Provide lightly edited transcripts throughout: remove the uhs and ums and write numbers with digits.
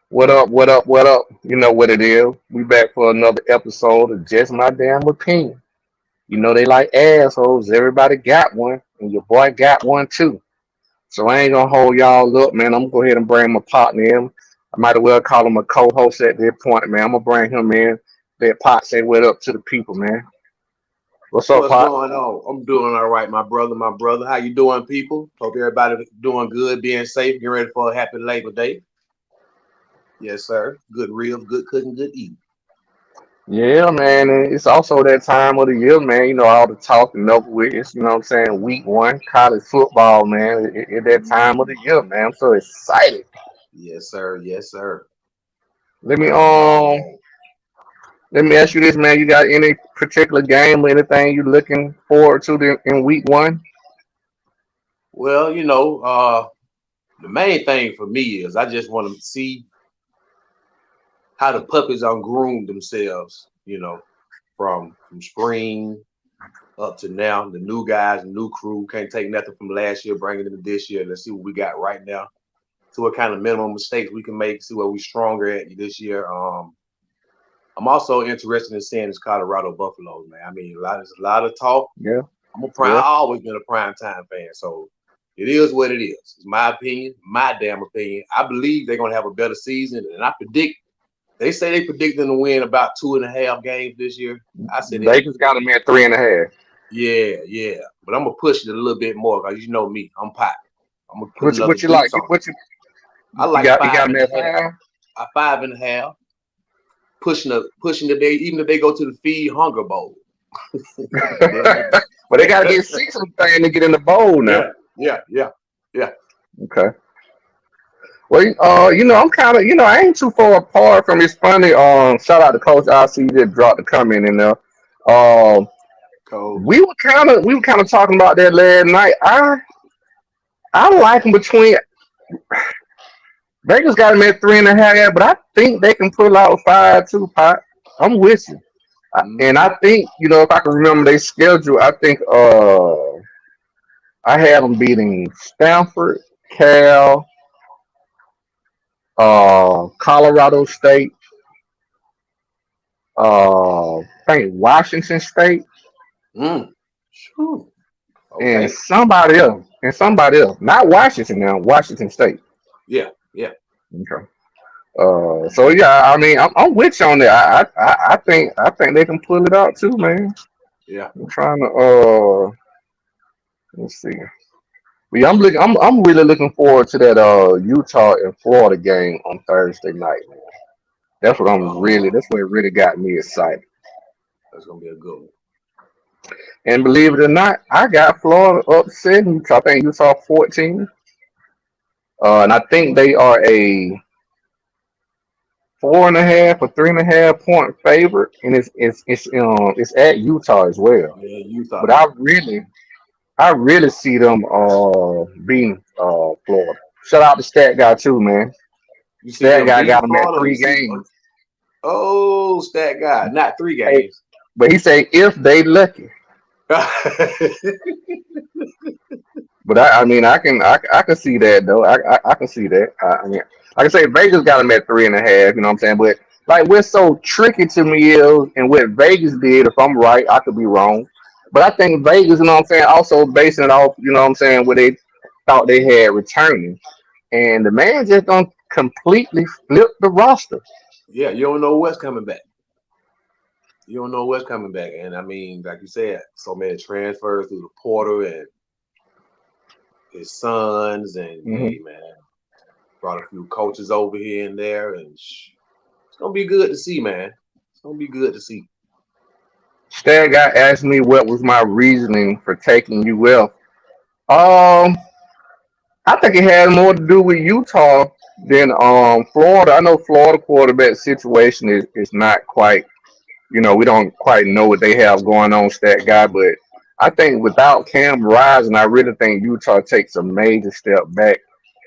What up? What up? What up? You know what it is. We back for another episode of Just My Damn Opinion. You know they like assholes. Everybody got one, and your boy got one too. So I ain't gonna hold y'all up, man. I'm gonna go ahead and bring my partner in. I might as well call him a co-host at this point, man. I'm gonna bring him in. Let Pot say what up to the people, man. What's up, What's Pot? going on? I'm doing all right, my brother, my brother. How you doing, people? Hope everybody doing good, being safe, getting ready for a happy Labor Day. Yes, sir. Good reels, good cooking, good eating. Yeah, man. And it's also that time of the year, man. You know, all the talking over with. It's, you know what I'm saying, week one, college football, man. It that time of the year, man. I'm so excited. Yes, sir. Yes, sir. Let me let me ask you this, man. You got any particular game or anything you looking forward to in week one? Well, the main thing for me is I just want to see how the puppies are groomed themselves, from spring up to now. The new guys, the new crew can't take nothing from last year, bring it into this year. Let's see what we got right now. See what kind of minimum mistakes we can make. See what we're stronger at this year. I'm also interested in seeing this Colorado Buffaloes, man. I mean, there's a lot of talk. Yeah, I yeah. always been a prime time fan, so it is what it is. It's my opinion, my damn opinion. I believe they're gonna have a better season, and I predict. They say they predict them to win about 2.5 games this year. I said they, Vegas got them at 3.5. yeah, yeah, but I'm gonna push it a little bit more because you know me, I'm pot. I'm gonna put another What you like? deuce on it. What I you like got? You got five them and a at half. 5? 5.5. Pushing the day, even if they go to the feed hunger bowl. But they got to get 6 of them thing to get in the bowl now. Yeah, yeah, yeah, yeah. Okay. Well, I'm kind of, I ain't too far apart from. It's funny. Shout out to Coach RC that dropped the comment in there. Um, Coach. we were kind of talking about that last night. I like them between. Vegas got them at 3.5, but I think they can pull out 5 too. Pot. I'm with you, and Mm-hmm. I think if I can remember their schedule, I think I had them beating Stanford, Cal, Colorado State, I think Washington State, Mm. Phew. and Okay. somebody else, not Washington now, Washington State. Yeah, yeah, Okay. So yeah, I mean, I'm with you on that. I think they can pull it out too, man. yeah. I'm trying to let's see. But yeah, I'm really looking forward to that Utah and Florida game on Thursday night, man. Oh, That's what really got me excited. that's gonna be a good one. And believe it or not, I got Florida upsetting Utah. I think Utah 14. And I think they are a 4.5 or 3.5 point favorite, and it's at Utah as well. Yeah, Utah. But I really see them beating Florida. Shout out to Stat Guy too, man. You see Stat them Guy got beating them at Florida. You three see, games. oh, stat guy, not three Hey, games. but he say if they lucky. But I mean, I can see that though. I can see that. I mean, like I say, Vegas got them at 3.5. You know what I'm saying? But like, what's so tricky to me is, and what Vegas did. If I'm right, I could be wrong. But I think Vegas, you know what I'm saying, also basing it off, you know what I'm saying, where they thought they had returning, and the man just don't completely flip the roster. Yeah, you don't know what's coming back. You don't know what's coming back, and I mean, like you said, so many transfers through the portal and his sons, and Hmm. hey, man, brought a few coaches over here and there, and it's gonna be good to see, man. It's gonna be good to see. Stan guy asked me what was my reasoning for taking UF. Um, I think it had more to do with Utah than Florida. I know Florida quarterback situation is not quite, we don't quite know what they have going on, stat guy, but I think without Cam Rising, I really think Utah takes a major step back.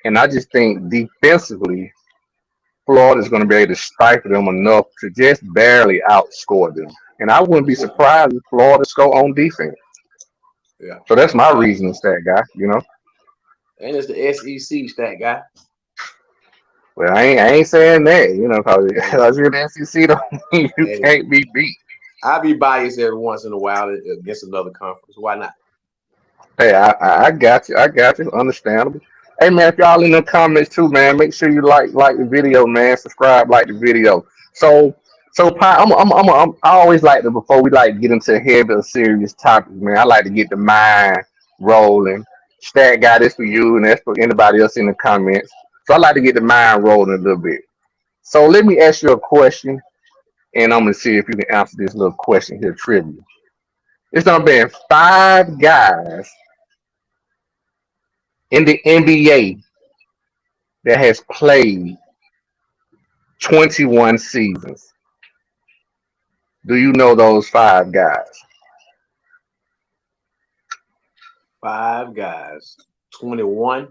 And I just think defensively, Florida's going to be able to stifle them enough to just barely outscore them. And I wouldn't be surprised if Florida score on defense. Yeah, So that's my yeah, reasoning, stat guy. and it's the SEC stat guy. Well, I ain't saying that, because Hey, you're in the SEC, don't mean you hey, can't be beat. I be biased every once in a while against another conference. Why not? Hey, I got you. I got you. Understandable. Hey man, if y'all in the comments too, man, make sure you like the video, man. Subscribe, like the video. So Pi, I always like to before we like get into heavy or serious topics, man. I like to get the mind rolling. Stat guy, this for you, and that's for anybody else in the comments. So I like to get the mind rolling a little bit. So let me ask you a question, and I'm gonna see if you can answer this little question here, trivia. It's gonna be five guys in the NBA that has played 21 seasons. Do you know those five guys? 5 guys, 21.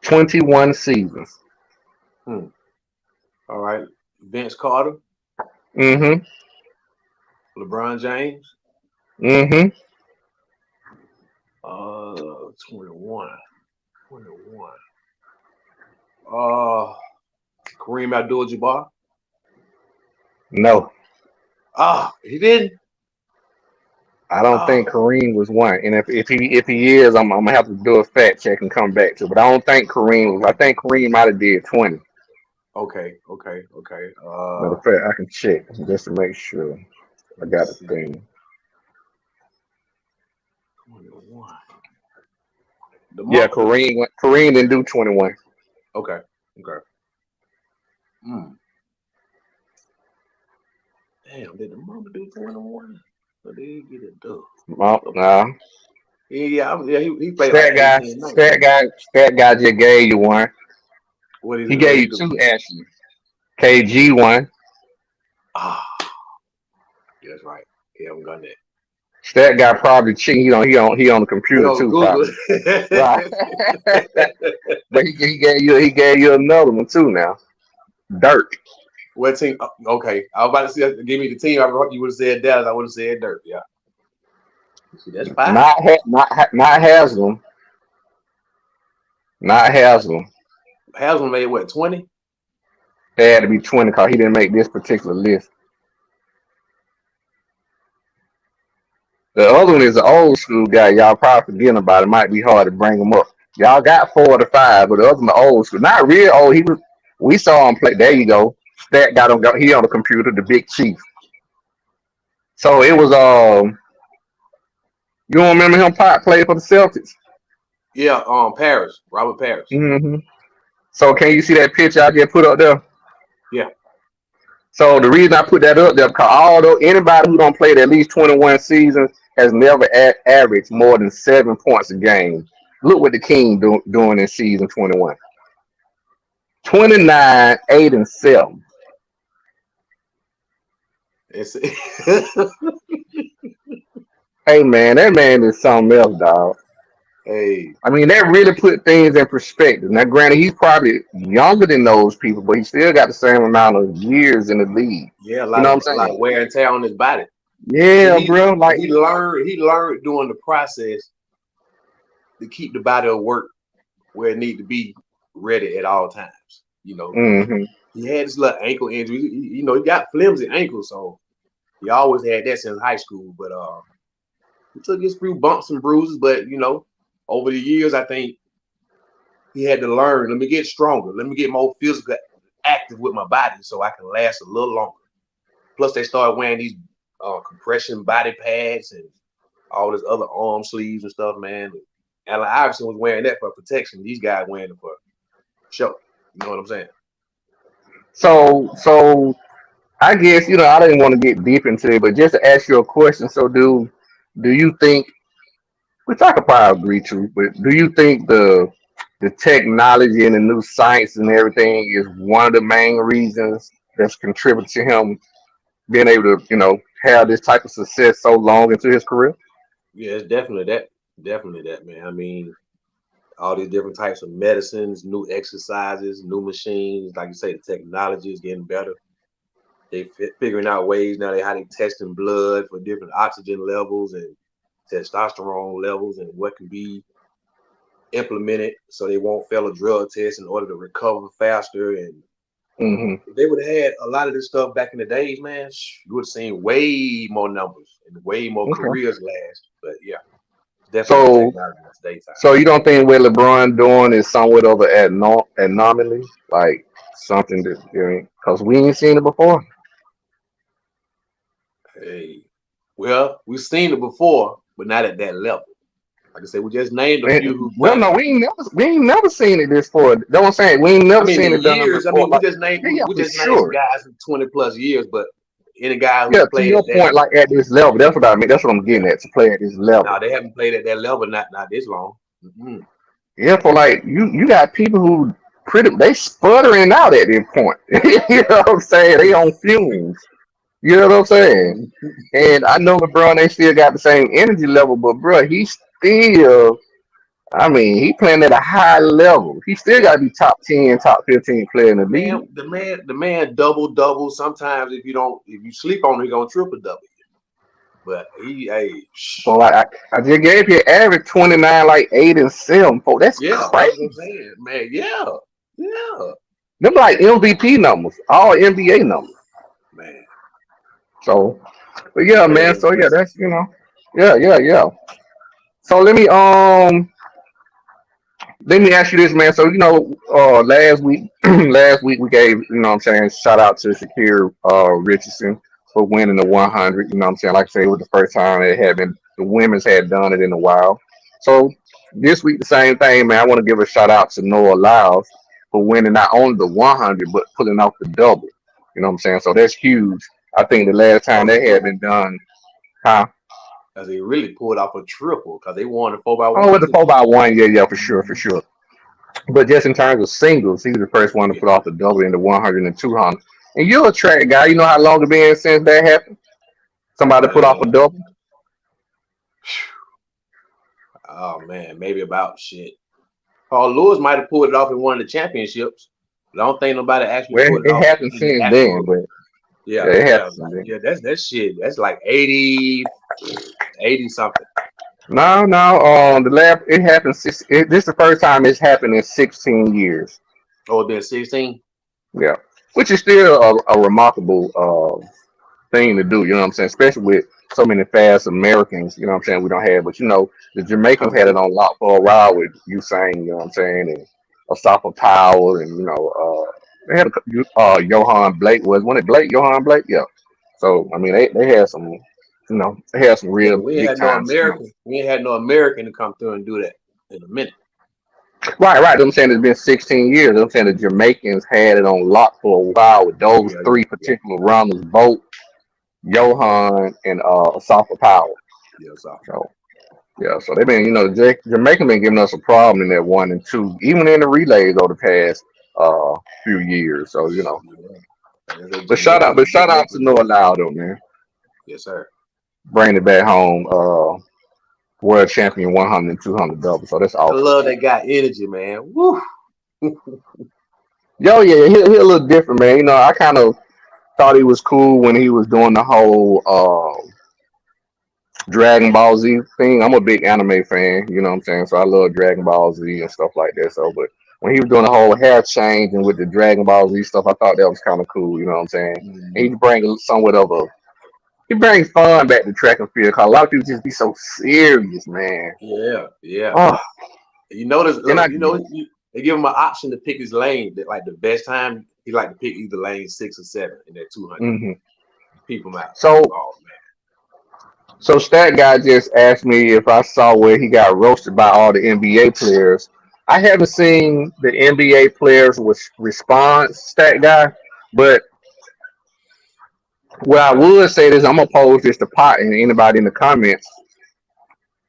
21 seasons. Hmm. All right. Vince Carter, Mm-hmm. LeBron James. Mm-hmm. 21. 21. Uh, Kareem Abdul-Jabbar. No, He didn't. I don't think Oh, Kareem was one. And if he is, I'm gonna have to do a fact check and come back to it. But I don't think Kareem was. I think Kareem might have did 20. okay. Matter of fact, I can check just to make sure I got the Let's see. thing. 21. The Yeah, month. Kareem didn't do 21. Okay. Okay. Mm. Damn, did the mama do 21? Or did he get it done? Oh, no. Yeah, he played like 18, Stat guy just gave you one. He What gave he you do? two actually. KG one. Ah, yeah, that's right. He haven't got that. That guy probably cheating. He on the He computer on too, Google. probably. Right. But he gave you another one too now. Dirk. What team? Okay, I was about to say, give me the team. You would have said Dallas. I would have said Dirk. Yeah. See, that's five. Not Haslam. Not Haslam. Haslam made what, 20? They had to be 20 because he didn't make this particular list. The other one is an old school guy. Y'all probably forgetting about it. Might be hard to bring him up. Y'all got 4 to 5, but the other one old school. Not real old. We saw him play. There you go. That got him. He on the computer. The Big Chief. So it was You don't remember him? Pop played for the Celtics. Yeah. Paris. Robert Paris. Hmm. So can you see that picture I just put up there? Yeah. So the reason I put that up there because although anybody who don't play at least 21 seasons has never averaged more than 7 points a game. Look what the King doing in season 21. 29, 8, and 7. It's Hey man, that man is something else, dog. hey. I mean, that really put things in perspective. Now, granted, he's probably younger than those people, but he still got the same amount of years in the league. Yeah, You know what I'm a lot saying? of wear and tear on his body. See, Yeah, bro. Like, he learned during the process to keep the body of work where it need to be ready at all times. hmm He had this little ankle injury. He got flimsy ankles, so he always had that since high school. But he took his few bumps and bruises. But over the years, I think he had to learn. Let me get stronger. Let me get more physical active with my body so I can last a little longer. Plus, they started wearing these compression body pads and all this other arm sleeves and stuff, man. Allen Iverson was wearing that for protection. These guys wearing it for show. You know what I'm saying? so I guess I didn't want to get deep into it, but just to ask you a question. So, do you think, which I could probably agree to, but do you think the technology and the new science and everything is one of the main reasons that's contributed to him being able to, have this type of success so long into his career? Yeah, it's definitely that. Definitely that, man. I mean, all these different types of medicines, new exercises, new machines. Like you say, the technology is getting better. They figuring out ways now. How they testing blood for different oxygen levels and testosterone levels and what can be implemented so they won't fail a drug test in order to recover faster. And Hmm. If they would have had a lot of this stuff back in the days, man, you would have seen way more numbers and way more Okay. careers last. But yeah, definitely the So, technology in today's time. so you don't think what LeBron doing is somewhat of an anomaly, like something that because we ain't seen it before. Hey, well, we've seen it before, but not at that level. Like I said, we just named a few And, who've well, done it. no, we ain't never seen it this before. That's what I'm saying. We ain't I never mean, seen in it done years, I before. mean, we Like, just named yeah, yeah, we for just named some sure. guys in 20 plus years, but any guy Yeah, who's to played your at that, point, like at this level, that's what I mean. That's what I'm yeah, getting at to play at this no, level. they haven't played at that level, not this long. Mm-mm. Yeah, for like you got people who they sputtering out at this point. You know what I'm saying? They on fumes. You know what I'm saying? And I know LeBron ain't still got the same energy level, but bro, he still. I mean, he playing at a high level. He still got Yeah, to be top 10, top 15 player in the the man, league. the man double. Sometimes if you sleep on him, he gonna triple double. But So like I just gave you average 29, like 8 and 7. Folks, that's yeah, that's what I'm crazy. saying, man. Yeah, yeah, Them like MVP numbers, all NBA numbers. man. So, but yeah, Very man. So yeah, impressive. yeah, yeah, yeah. So let me ask you this, man. So last week, last week we gave, what I'm saying, shout out to Shakir Richardson for winning the 100. You know what I'm saying? Like I say, it was the first time the women's had done it in a while. So this week the same thing, man. I want to give a shout out to Noah Lyles for winning not only the 100 but pulling off the double. You know what I'm saying? So that's huge. I think the last Oh, time the that had triple. been done, huh? As they really pulled off a triple because they won the four by Oh, one with the too. 4x1, yeah, yeah, for sure, for Mhm. sure. But just in terms of singles, he was the first one to Yeah. put off the double in the 100 and 200. And you're a track guy. You know how long it been since that happened? Somebody put off a Uh, double? oh man, maybe about shit. Paul Lewis might have pulled it off in one of the championships, but I don't think nobody actually Well, pulled it it off happened in the since then, actual. but Yeah, yeah, it yeah, happened since then. yeah. That's shit. That's like 80 something. No, no. The lab it happened. This is the first time it's happened in 16 years. Oh, it been 16. Yeah, which is still a remarkable thing to do. You know what I'm saying? Especially with so many fast Americans. You know what I'm saying? We don't have, but the Jamaicans had it on lock for a while with Usain. You know what I'm saying? And Asafa Powell, and they had Johan Blake was when it Blake Johan Blake. Yeah. So I mean they had some. They had some Yeah, but real we ain't big had no time skills. American. We ain't had no American to come through and do that in a minute. Right, right. I'm saying it's been 16 years. I'm saying the Jamaicans had it on lock for a while with those Yeah, three yeah, particular runners, Bolt, Johan, and Asafa Powell. yeah. So So yeah, so they've been, Jamaica been giving us a problem in that 1 and 2, even in the relays over the past few years. So yeah, like I said, but shout out to Jamaica. Noah Laudo, man, Yes, sir. bringing it back home, world champion 100 and 200 double. So that's I awesome. love that guy energy, man. Woo. Yo, yeah, he a little different, man. I kind of thought he was cool when he was doing the whole Dragon Ball Z thing. I'm a big anime fan, you know what I'm saying? So I love Dragon Ball Z and stuff like that. So, but when he was doing the whole hair change and with the Dragon Ball Z stuff, I thought that was kind of cool, you know what I'm saying? And Mhm. he brings fun back to track and field. Cause a lot of people just be so serious, man. Yeah, yeah. Oh, You notice, and I they give him an option to pick his lane. That like the best time he like to pick either lane 6 or 7 in that 200. hmm People out. So Oh so Stat Guy just asked me if I saw where he got roasted by all the NBA players. I haven't seen the NBA players with response, Stat Guy, but what I would say is I'm gonna pose this to Pot and anybody in the comments.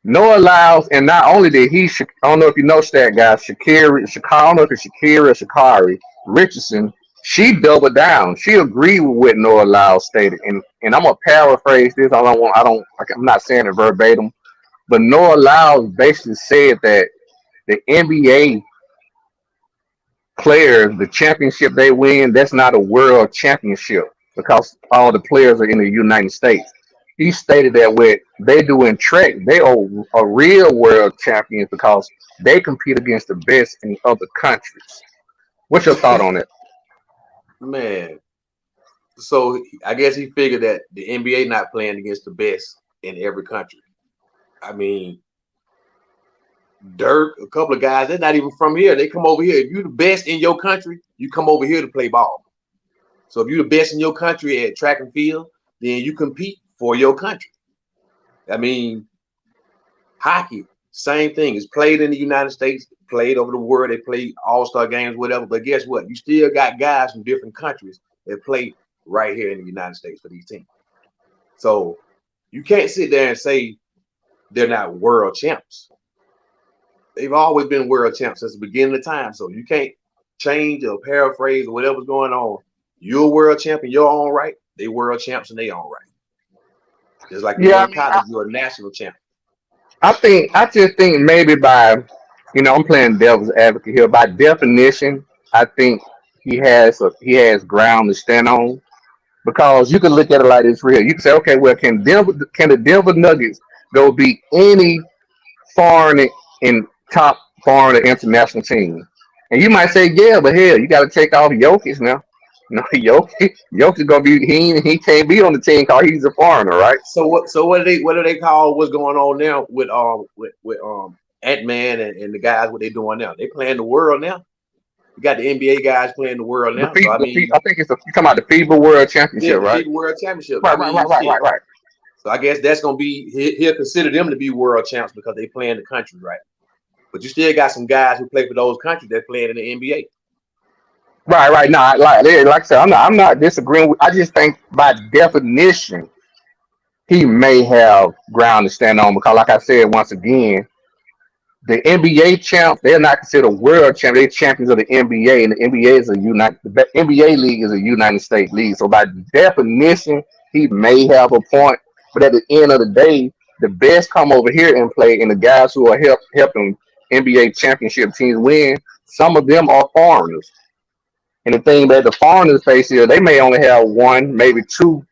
Noah Lyles, and not only did I don't know if you know Stat Guy, I don't know if it's Shakira or Shakari Richardson, she doubled down. She agreed with what Noah Lyles stated, and I'm gonna paraphrase this. I'm not saying it verbatim, but Noah Lyles basically said that the NBA players, the championship they win, that's not a world championship because all the players are in the United States. He stated that what they do in track, they are a real world champions because they compete against the best in other countries. What's your thought on it? Man, so I guess he figured that the NBA not playing against the best in every country. I mean, Dirk, a couple of guys, they're not even from here. They come over here. If you're the best in your country, you come over here to play ball. So if you're the best in your country at track and field, then you compete for your country. I mean, hockey, same thing. It's played in the United States, played over the world. They play all-star games, whatever. But guess what? You still got guys from different countries that play right here in the United States for these teams. So you can't sit there and say they're not world champs. They've always been world champs since the beginning of time. So you can't change or paraphrase or whatever's going on. You're a world champ in your own right. They world champs in their own right. Just like Yeah, in college, you're a national champ. I just think maybe by, I'm playing devil's advocate here. By definition, I think he has ground to stand on because you can look at it like this real. You can say, okay, well, can the Denver Nuggets go beat any foreign and top foreign or international team? And you might say, yeah, but hell, you got to take off Jokic now. No, Jokic gonna be he can't be on the team because he's a foreigner, right? So what do they call what's going on now with Ant-Man and the guys what they doing now? They playing the world now. You got the NBA guys playing the world now. So I mean, I think you talking about the FIBA World yeah, Championship, the right? FIBA World Championship. I Right, right, mean, right, right, shit. right, right. So I guess that's gonna be he'll consider them to be world champs because they play in the country, right? But you still got some guys who play for those countries that playing in the NBA. Right, right. No, like I said, I'm not disagreeing. I just think by definition, he may have ground to stand on because, like I said, once again, the NBA champs, they're not considered world champs. They're champions of the NBA, and the NBA is the NBA league is a United States league. So by definition, he may have a point. But at the end of the day, the best come over here and play, and the guys who are helping NBA championship teams win, some of them are foreigners. And the thing that the foreigners face here, they may only have one, maybe two,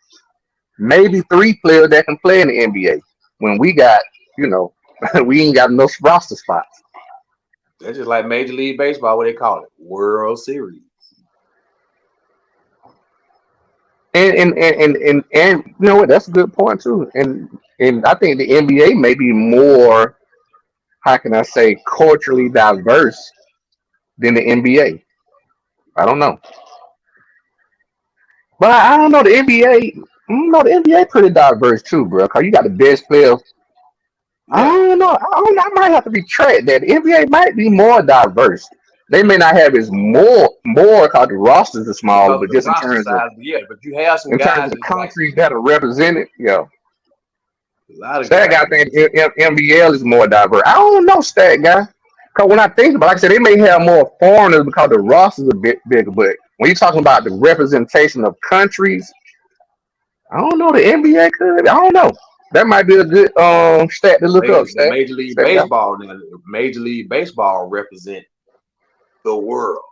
maybe three players that can play in the NBA. When we got, you know, we ain't got enough roster spots. That's just like Major League Baseball, what they call it, World Series. And you know what? That's a good point too. And I think the NBA may be more, how can I say, culturally diverse than the NBA. I don't know, but I don't know the NBA. No, the NBA pretty diverse too, bro. Cause you got the best players. I Yeah, don't know. I don't know. I might have to retract that. The NBA might be more diverse. They may not have as more because the rosters are smaller, because of but the just roster size. Yeah, but you have some in terms guys of the that's like countries that are represented, yeah. a lot of Stat guys. guy think NBL is more diverse. I don't know, stat guy. Because when I think about it, like I said, they may have more foreigners because the rosters are a bit bigger. But when you're talking about the representation of countries, I don't know. The NBA could. I don't know. That might be a good stat to look up, But stat. Major League Stat guy. Baseball now, Major League Baseball represent the world.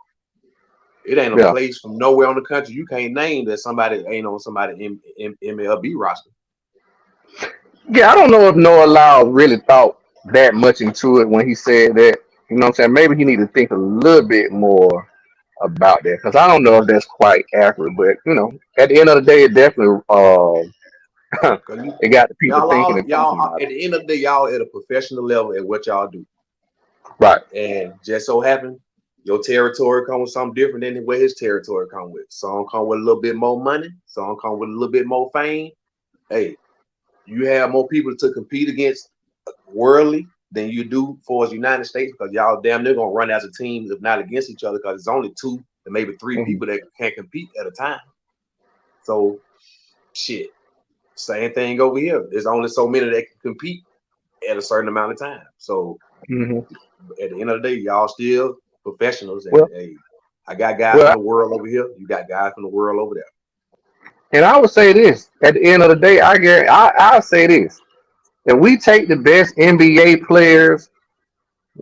It ain't a Yeah. place from nowhere on the country you can't name that somebody ain't on somebody MLB roster. Yeah, I don't know if Noah Lau really thought that much into it when he said that. You know what I'm saying? Maybe he need to think a little bit more about that because I don't know if that's quite accurate. But at the end of the day, it definitely Cause you, it got the people y'all thinking all and talking y'all about at it. the end of the day, y'all at a professional level at what y'all do. Right. And just so happen your territory come with something different than what his territory come with. Some come with a little bit more money, some come with a little bit more fame. Hey, you have more people to compete against worldly than you do for the United States because y'all damn near gonna run as a team, if not against each other, because it's only two and maybe three Hmm. people that can compete at a time. So shit. Same thing over here. There's only so many that can compete at a certain amount of time. So Hmm. at the end of the day, y'all still professionals. And Well, hey, I got guys from well, the world over here. You got guys from the world over there. and I would say this at the end of the day, I'll say this: if we take the best NBA players,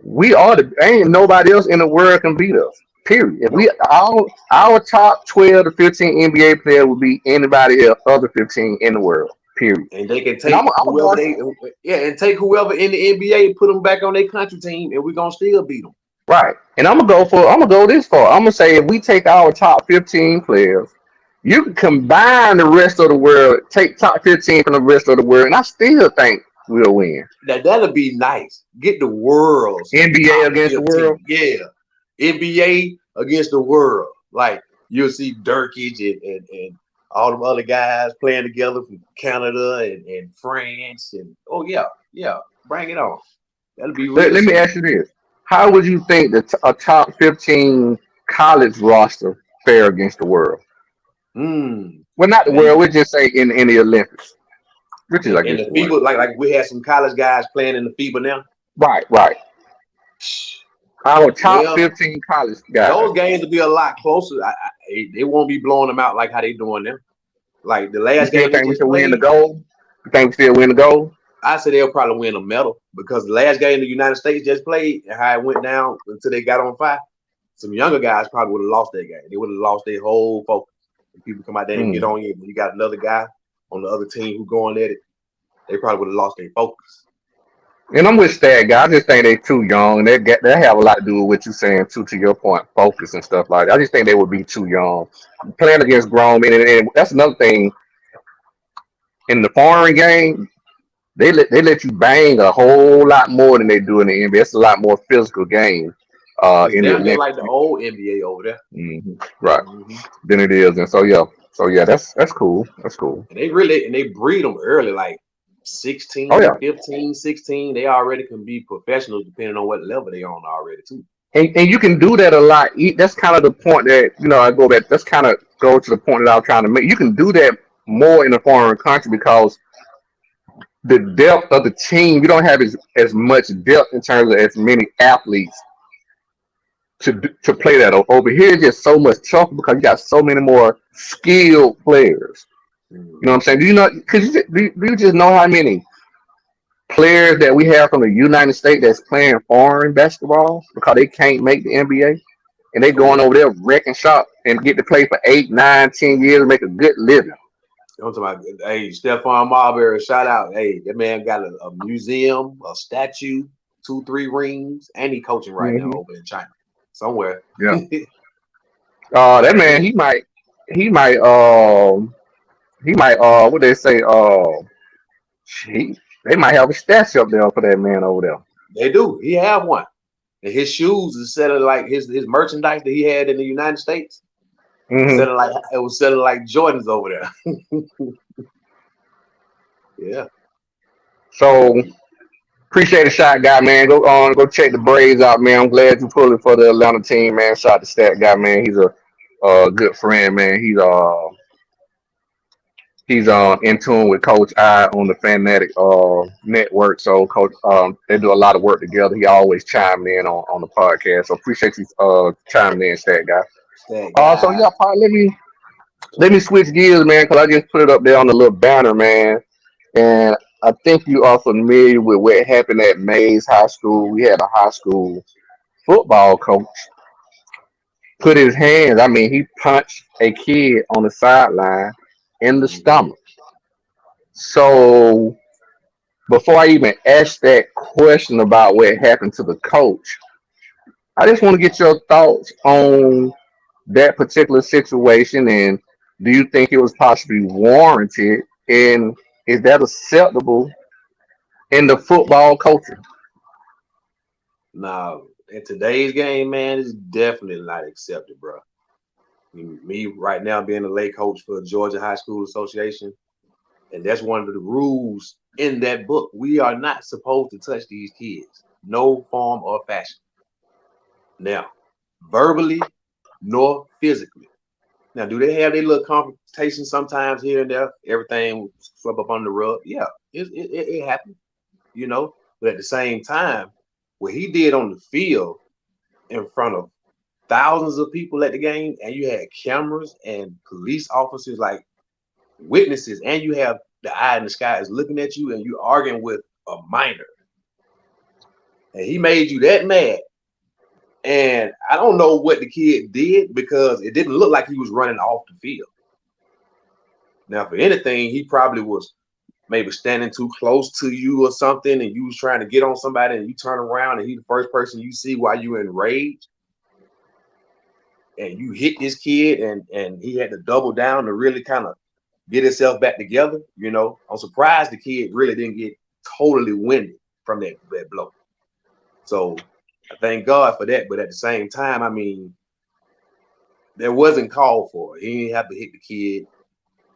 we are the ain't nobody else in the world can beat us. Period. If we No, our top 12 to 15 NBA players would be anybody else other 15 in the world. Period. and they can And take I'm whoever they, yeah, and take whoever in the NBA, put them back on their country team, and we're gonna still beat them. Right. And I'm gonna go this far. I'm gonna say if we take our top 15 players, you can combine the rest of the world, take top 15 from the rest of the world, and I still think we'll win. Now that'll be nice. Get the world's NBA top against the world. 15. Yeah. NBA against the world. Like you'll see Durkic and all them other guys playing together from Canada and France and oh yeah, bring it on. That'll be real Let me sweet. ask you this. How would you think that a top 15 college roster fare against the world? Hmm. Well, not the Man, world. We just say in the Olympics, which is in against the the world. FIBA, like we had some college guys playing in the FIBA now. Right, right. Our top Well, 15 college guys. those games will be a lot closer. They won't be blowing them out like how they doing them. Like the You last still game they think we just should win the played, gold? You think we still win the gold? I said they'll probably win a medal because the last game the United States just played and how it went down until they got on fire. Some younger guys probably would have lost that game. They would have lost their whole focus. And people come out there and get Mm. on you, but you got another guy on the other team who going at it. They probably would have lost their focus. And I'm with that guy. I just think they're too young. They have a lot to do with what you're saying too. To your point, focus and stuff like that. I just think they would be too young playing against grown men. And that's another thing in the foreign game. They let you bang a whole lot more than they do in the NBA. It's a lot more physical game It's in the damn near Olympics. like the old NBA over there. Right, Hmm. than it is. And so yeah, that's cool. That's cool. And they breed them early, like Oh 16, yeah, 15, 16. They already can be professionals depending on what level they on already too. and you can do that a lot. That's kind of the point that I go back. That's kind of go to the point that I was trying to make. You can do that more in a foreign country because the depth of the team, you don't have as much depth in terms of as many athletes to play that over here. It's just so much tougher because you got so many more skilled players. You know what Hmm. I'm saying? Do you know? Because do you just know how many players that we have from the United States that's playing foreign basketball because they can't make the NBA and they Oh going yeah. over there wrecking shop and get to play for 8, 9, 10 years and make a good living. I'm talking about, hey, Stephon Marbury, shout out. Hey, that man got a museum, a statue, 2, 3 rings, and he coaching right now Hmm. over in China somewhere. Yeah. That But man, yeah, he might what they say, he, they might have a statue up there for that man over there. they do. He have one. And his shoes is selling like his merchandise that he had in the United States. Hmm. Selling like it was selling like Jordans over there. Yeah. So appreciate the shot guy, man. Go check the Braves out, man. I'm glad you pulled it for the Atlanta team, man. Shot the stat guy, man. He's a good friend, man. He's in tune with Coach I on the Fanatic network. So Coach they do a lot of work together. He always chiming in on the podcast. So appreciate you chiming in, stat guy. That So guy. yeah, Paul, let me switch gears, man, because I just put it up there on the little banner, man. And I think you are familiar with what happened at Mays High School. We had a high school football coach put his hands. I mean, he punched a kid on the sideline in the Mhm. stomach. So before I even ask that question about what happened to the coach, I just want to get your thoughts on that particular situation, and do you think it was possibly warranted, and is that acceptable in the football culture? Now, in today's game, man, it's definitely not accepted, bro. Me right now being a lay coach for Georgia High School Association, and that's one of the rules in that book. We are not supposed to touch these kids, no form or fashion. Now, verbally nor physically. Now, do they have their little confrontations sometimes here and there? Everything swept up on the rug. Yeah, it happened, you know. But at the same time, what he did on the field in front of thousands of people at the game, and you had cameras and police officers like witnesses, and you have the eye in the sky is looking at you, and you arguing with a minor, and he made you that mad. And I don't know what the kid did because it didn't look like he was running off the field. Now, for anything, he probably was. maybe standing too close to you or something, and you was trying to get on somebody, and you turn around and he's the first person you see while you enraged, and you hit this kid, and he had to double down to really kind of get himself back together. I'm surprised the kid really didn't get totally winded from that blow. So I thank God for that. But at the same time, I mean, there wasn't called for it. He didn't have to hit the kid.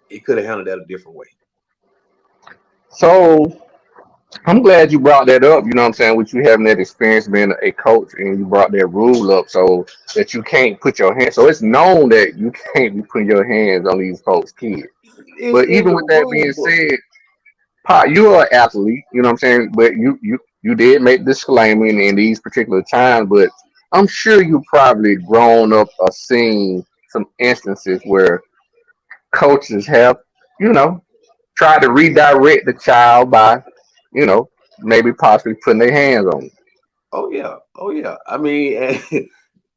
He could have handled that a different way. So I'm glad you brought that up, you know what I'm saying, with you having that experience being a coach and you brought that rule up so that you can't put your hands. So it's known that you can't be putting your hands on these folks' kids. It's But in even the with that rule being book. said, Pop, you're an athlete, you know what I'm saying? But you did make disclaimer in these particular times, but I'm sure you probably grown up or seen some instances where coaches have, you know, tried to redirect the child by, you know, maybe possibly putting their hands on them. Oh yeah, oh yeah. I mean,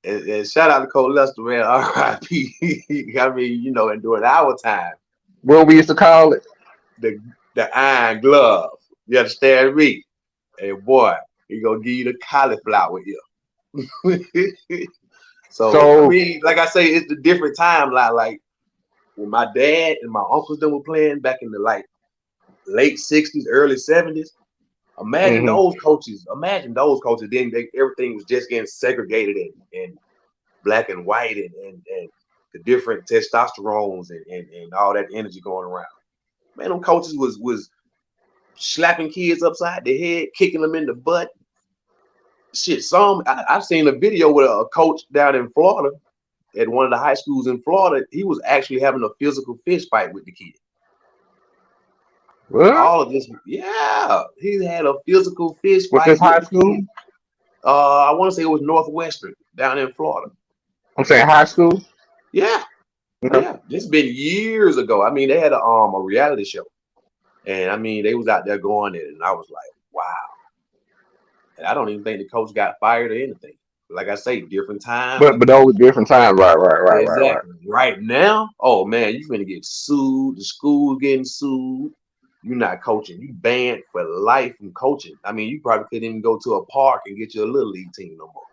and shout out to Cole Lester, man. R.I.P. I mean, and during our time, What we used to call it. the the iron glove. You understand me? Hey boy, he gonna give you the cauliflower here. So I So, mean, like I say, it's the different timeline. Like when my dad and my uncles them were playing back in the like late '60s, early '70s. Imagine hmm those coaches. Imagine those coaches. Then everything was just getting segregated and black and white and the different testosterones and all that energy going around. Man, them coaches was slapping kids upside the head, kicking them in the butt. Shit, I've seen a video with a coach down in Florida at one of the high schools in Florida. He was actually having a physical fist fight with the kid. what? All of this, yeah, he had a physical fist Was this fight with high the school? kid. I want to say it was Northwestern down in Florida. I'm saying high school. Yeah, Okay. yeah. This been years ago. I mean, they had a reality show, and I mean, they was out there going in, and I was like, wow. And I don't even think the coach got fired or anything. Like I say, different times. But those were different times, right. Exactly. Right now, oh man, you finna get sued. The school getting sued. You're not coaching. You banned for life from coaching. I mean, you probably couldn't even go to a park and get your little league team no more.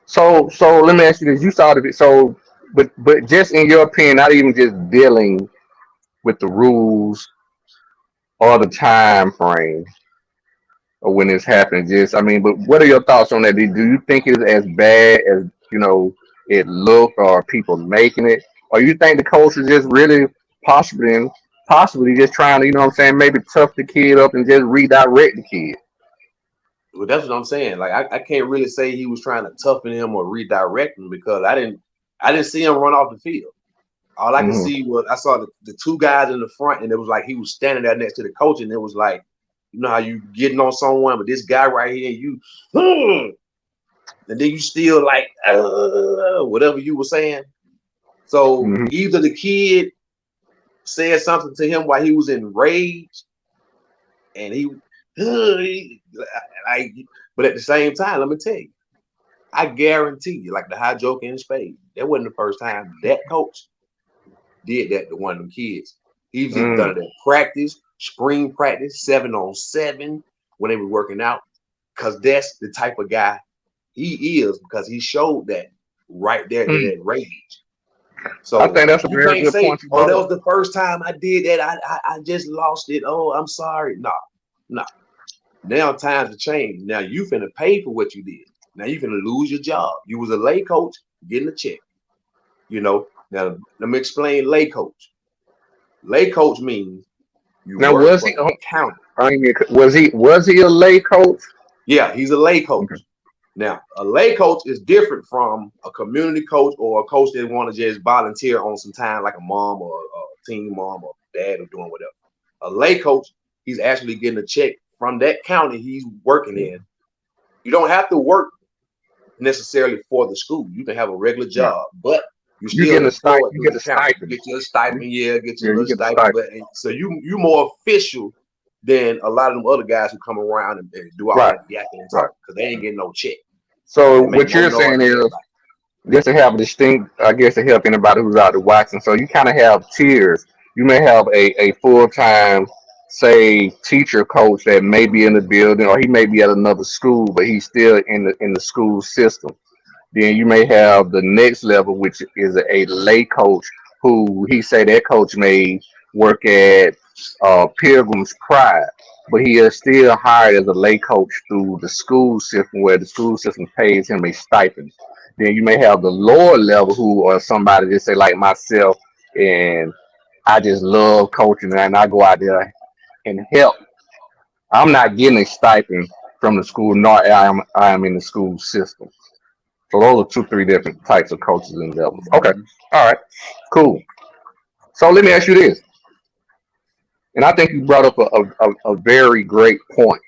So let me ask you this: you saw the so, but just in your opinion, not even just dealing with the rules or the time frame or when it's happening. Just, I mean, but what are your thoughts on that? Do you think it's as bad as it looked, or people making it, or you think the coach is just really possibly possibly just trying to, what I'm saying, maybe tough the kid up and just redirect the kid? Well, that's what I'm saying. Like I can't really say he was trying to toughen him or redirect him because I didn't see him run off the field. All I could hmm see was I saw the two guys in the front, and it was like he was standing there next to the coach, and it was like, you know how you getting on someone, but this guy right here, you, and then you still like whatever you were saying. So hmm either the kid said something to him while he was enraged, and like, but at the same time, let me tell you, I guarantee you, like the high joke in spade, that wasn't the first time that coach did that to one of them kids. He's just done mm it in practice, spring practice, 7-on-7 when they were working out, because that's the type of guy he is, because he showed that right there in mm. that rage. I So think that's a you very can't good say, point you "Oh, brought that up. was the first time I did that. I just lost it. Oh, I'm sorry." No, no. Now times have changed. Now you finna pay for what you did. Now you finna lose your job. You was a lay coach getting a check. Now let me explain lay coach. Lay coach means you Now, work was for he? the county. I mean, was he a lay coach? Yeah, he's a lay Okay. coach. Now, a lay coach is different from a community coach or a coach that want to just volunteer on some time, like a mom or a teen mom or dad or doing whatever. A lay coach, he's actually getting a check from that county he's working in. You don't have to work necessarily for the school. You can have a regular Yeah. job, but you're You still getting a stipend? employed You through get the a county. You stipend. get your stipend, yeah, get your Yeah, you little get a stipend. stipend. But so you more official than a lot of them other guys who come around and do all Right. that yakking and Right. talking because they ain't getting no check. So They make what more you're noise saying than is everybody. just to have a distinct, I guess, to help anybody who's out there watching. So you kind of have tiers. You may have a full time say teacher coach that may be in the building, or he may be at another school, but he's still in the school system. Then you may have the next level, which is a lay coach who he say that coach may work at Pilgrim's Pride, but he is still hired as a lay coach through the school system, where the school system pays him a stipend. Then you may have the lower level who are somebody just say like myself, and I just love coaching and I go out there and help. I'm not getting a stipend from the school, nor I am in the school system. So those are two, three different types of coaches and levels. Okay. Mhm. All right. Cool. So let me ask you this, and I think you brought up a very great point.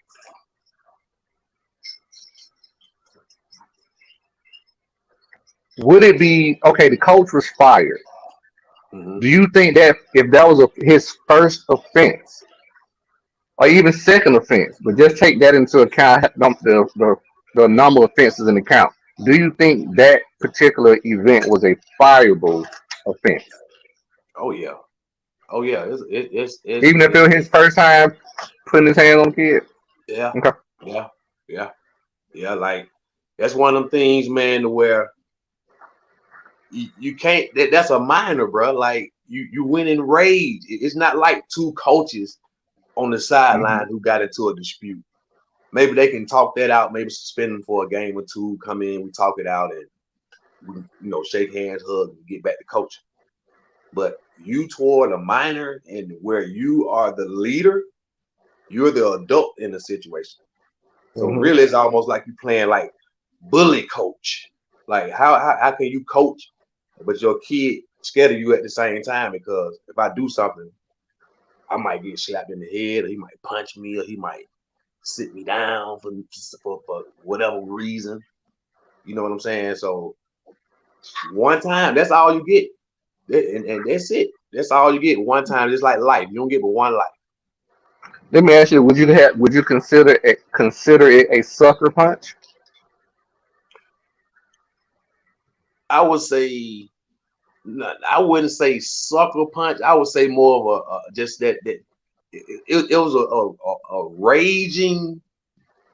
Would it be okay? The coach was fired. Mhm. Do you think that if that was his first offense, or even second offense, but just take that into account, the number of offenses in account, do you think that particular event was a fireable offense? Oh yeah. Oh yeah. Even if it was his first time putting his hand on the kid? Yeah. Okay. Yeah. Yeah. Yeah. Like that's one of them things, man, to where you can't. That's a minor, bro. Like you went in rage. It's not like two coaches on the Hmm. sideline who got into a dispute. Maybe they can talk that out. Maybe suspend them for a game or two. Come in, we talk it out, and we, shake hands, hug, and get back to coaching. But you toward a minor, and where you are the leader, you're the adult in the situation. So Hmm. really, it's almost like you playing like bully coach. Like how can you coach, but your kid scared of you at the same time? Because if I do something, I might get slapped in the head, or he might punch me, or he might sit me down for whatever reason. You know what I'm saying? So one time, that's all you get, and that's it. That's all you get one time. Just like life, you don't get but one life. Let me ask you: would you consider it a sucker punch? I would say, I wouldn't say sucker punch. I would say more of a just that it was a raging.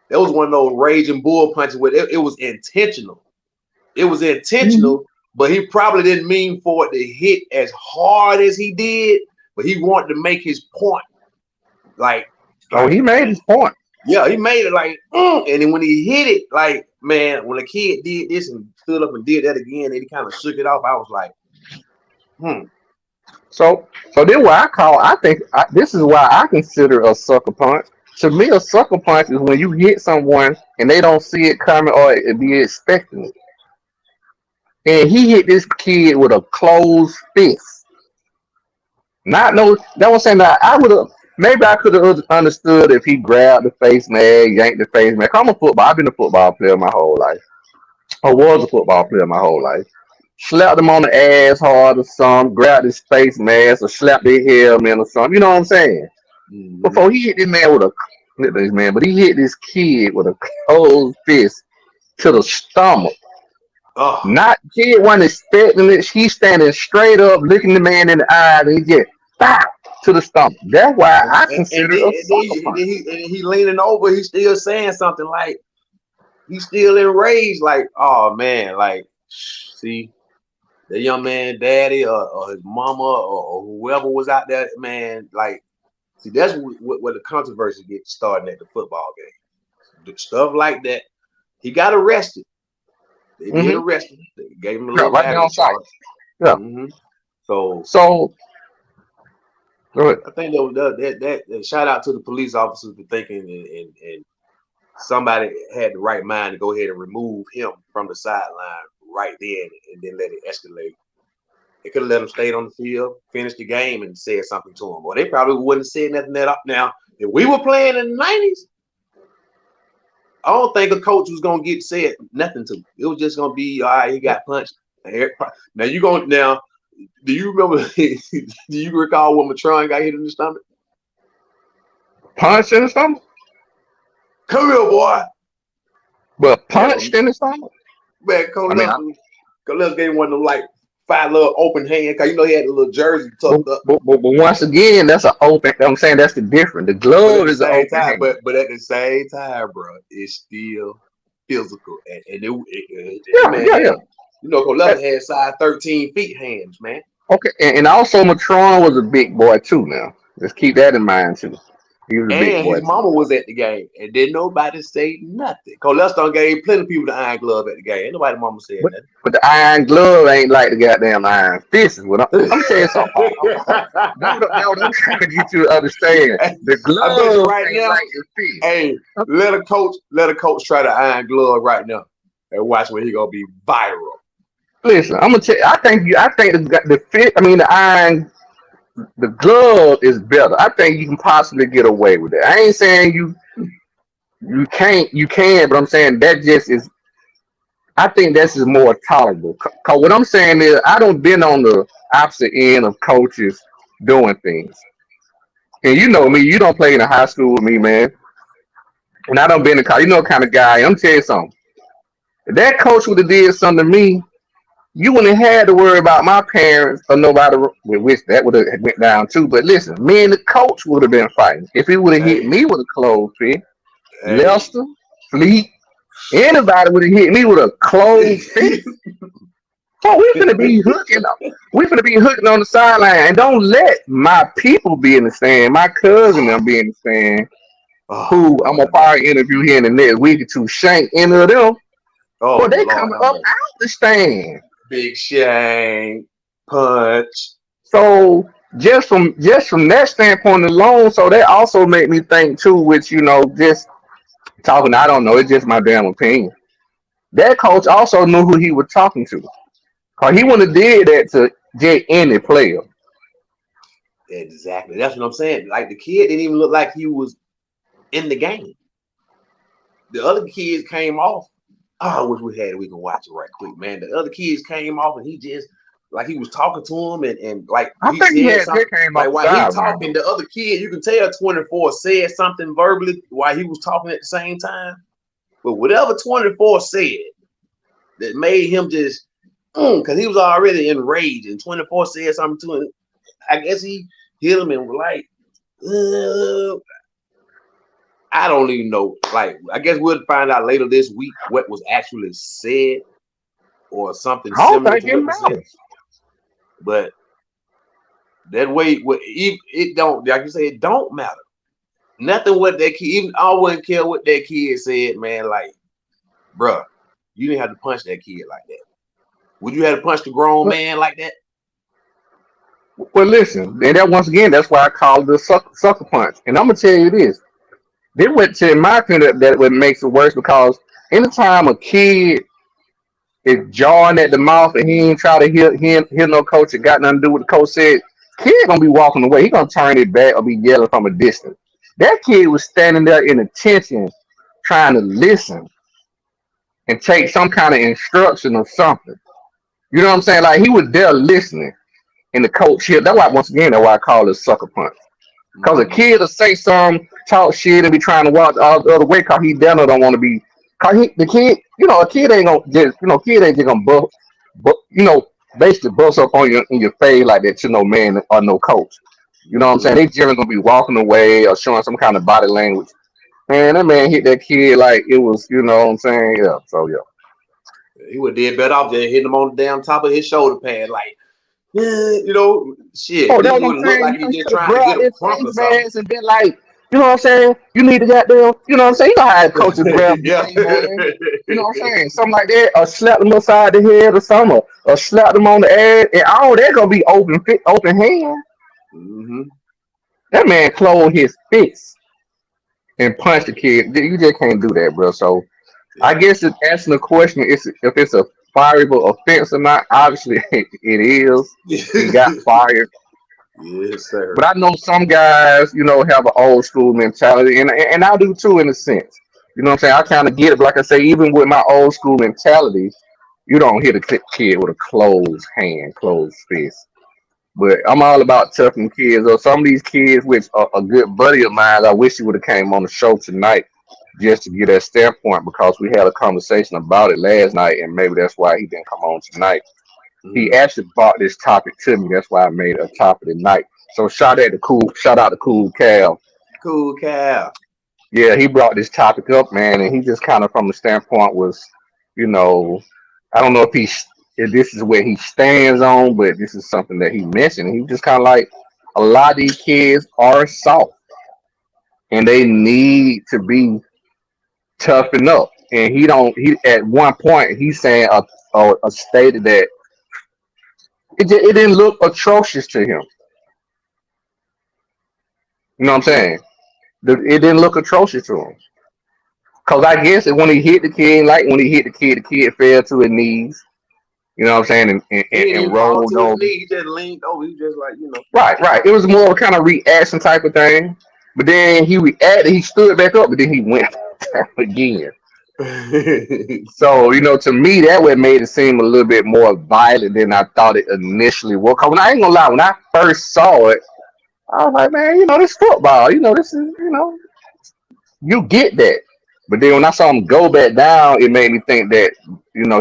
That was one of those raging bull punches where it was intentional. It was Hmm. intentional, but he probably didn't mean for it to hit as hard as he did. But he wanted to make his point, like, Oh, he made man, his point. yeah, he made it like, and then when he hit it, like, man, when the kid did this and stood up and did that again, and he kind of shook it off, I was like, hmm, So then what I call, this is why I consider a sucker punch. To me, a sucker punch is when you hit someone and they don't see it coming or be expecting it. And he hit this kid with a closed fist. Not no, that was saying that I would have, maybe I could have understood if he grabbed the face mask, yanked the face mask. I'm a football, I've been a football player my whole life. I was a football player my whole life. Slapped him on the ass hard or something, grabbed his face mask or slapped his helmet or something. You know what I'm saying? mm-hmm. Before he hit this man with a hit this man, but he hit this kid with a closed fist to the stomach. Oh, Not kid wasn't expecting it. He's standing straight up, looking the man in the eye, and he just bow to the stomach. That's why I and consider then, it a and then, sucker and punch. then he leaning over, he's still saying something like he's still enraged, like, oh man, like, see, the young man, daddy, or his mama, or whoever was out there, man, like, see, that's where the controversy gets started at the football game. Stuff like that. He got arrested. They did Hmm. arrest him. They gave him a Yeah, little right there battery on site. charge. Yeah. hmm So So go ahead. I think that shout out to the police officers for thinking, and somebody had the right mind to go ahead and remove him from the sideline right then, and then let it escalate. They could have let him stay on the field, finish the game, and said something to him. Or they probably wouldn't have said nothing that up. Now, if we were playing in the 90s, I don't think a coach was gonna get said nothing to. It was just gonna be all right. He got punched. Now you going now? Do you remember? Do you recall when Matron got hit in the stomach? Punch in the stomach? Come here, boy. But Man, punched in the stomach? man, I mean, I, Coach gave him one of them like find a little open hand because you know he had a little jersey But, tucked up. but once again, that's an open. I'm saying that's the difference. The But at glove the is an same open time, hand. but at the same time, bro, it's still physical. That Yeah, man yeah, yeah. had, you know, Uh, Coletta had size 13 feet hands, man. Okay, and also Matron was a big boy too. Now, let's keep that in mind too. He was a big And boy his too. mama was at the game, and didn't nobody say nothing. Colesta gave plenty of people the iron glove at the game. Ain't nobody mama said But but the iron glove ain't like the goddamn iron fist. Is what nothing. I'm saying. So that what I'm trying to get you to understand. The I bet you glove right ain't now. like the fist. Hey, let a coach try the iron glove right now, and watch when he gonna be viral. Listen, I'm gonna tell you. I think the fit. I mean, the iron. The glove is better. I think you can possibly get away with it. I ain't saying you can't. You can, but I'm saying that just is. I think this is more tolerable. Cause what I'm saying is, I don't been on the opposite end of coaches doing things. And you know me, you don't play in a high school with me, man. And I don't been in college. You know what kind of guy I am. I'm telling you something. If that coach would have did something to me, you wouldn't have had to worry about my parents or nobody. With which that would have went down too. But listen, me and the coach would have been fighting. If he would have hit Hey, me with a closed fist, hey. Lester, Fleet, anybody would have hit me with a closed fist. So we finna be hooking up. We finna be hooking on the sideline, and don't let my people be in the stand. My cousin them be in the stand. Oh Who I'm Lord gonna have probably mercy. interview here in the next week or two. Shank any of them. Oh Well, they Lord coming have up mercy. out the stand. Big Shane punch. So just from that standpoint alone, so that also made me think too. Which just talking. I don't know. It's just my damn opinion. That coach also knew who he was talking to. Cause he wouldn't have did that to just any player. Exactly. That's what I'm saying. Like the kid didn't even look like he was in the game. The other kids came off. Oh, I wish we had it. We can watch it right quick, man. The other kids came off and he just like he was talking to him and like I he think he said had something. just came off Like the while he sideline talking, though. the other kid, you can tell 24 said something verbally while he was talking at the same time. But whatever 24 said that made him just because he was already enraged and 24 said something to him. I guess he hit him and was like, uh, I don't even know. Like, I guess we'll find out later this week what was actually said or something I don't similar think to it what was said. matters. But that way, it don't, like you say, it don't matter. Nothing what that kid, even I wouldn't care what that kid said, man. Like, bruh, you didn't have to punch that kid like that. Would you have to punch the grown But man like that? well, listen, and that once again, that's why I call it a sucker punch. And I'm gonna tell you this: they went to, in my opinion, that what makes it worse because anytime a kid is jawing at the mouth and he ain't try to hear no coach, it got nothing to do with the coach said. Kid gonna be walking away. He gonna turn it back or be yelling from a distance. That kid was standing there in attention, trying to listen and take some kind of instruction or something. You know what I'm saying? Like he was there listening, and the coach here. That's why once again, that's why I call it sucker punch. Cause a Mm-hmm. kid will say some talk shit and be trying to walk the other way, cause he damn don't want to be. The kid, a kid ain't gonna just, kid ain't just gonna but basically bust up on you in your face like that. Man or no coach. You know what I'm saying? Mm-hmm. They generally gonna be walking away or showing some kind of body language. Man, that man hit that kid like it was. You know what I'm saying? Yeah. So yeah. He would did better off than hitting him on the damn top of his shoulder pad. Like, shit. Oh, At that's least it what I'm would have looked saying. like You he know, just should have trying to get grabbed a his crump or face something. mask and been like, you know what I'm saying? You need to goddamn, you know what I'm saying? You know how coaches grab Yeah. game man. You know what I'm saying? Something like that, or slap them upside the head or something, or slap them on the ass, and all that gonna be open hand. hmm That man closed his fist and punched the kid. You just can't do that, bro. So I Yeah. guess it's asking the question is if it's a fireable offense or not. Obviously, it is. He got fired. Yes, sir. But I know some guys, have an old school mentality, and I do too, in a sense. You know what I'm saying? I kind of get it. But like I say, even with my old school mentality, you don't hit a kid with a closed hand, closed fist. But I'm all about toughing kids. Or some of these kids, which are a good buddy of mine, I wish he would have came on the show tonight just to get that standpoint because we had a conversation about it last night, and maybe that's why he didn't come on tonight. He Mm. actually brought this topic to me. That's why I made it a topic tonight. So shout out to Cool Cal. Cool cow. Yeah, he brought this topic up, man, and he just kind of from the standpoint was, you know, I don't know if this is where he stands on, but this is something that he mentioned. He was just kind of like a lot of these kids are soft and they need to be toughened up. And he don't. He at one point he's saying a stated that it didn't look atrocious to him. You know what I'm saying? It didn't look atrocious to him. Cause I guess when he hit the kid, like when he hit the kid fell to his knees. You know what I'm saying? He didn't And even fall rolled to his over. knee. He just leaned over. He just like, Right, right. It was more of a kind of reaction type of thing. But then he reacted. He stood back up, but then he went down again. So to me, that would made it seem a little bit more violent than I thought it initially was. Cause when I ain't gonna lie, when I first saw it, I was like, man, this football. This is, you get that. But then when I saw him go back down, it made me think that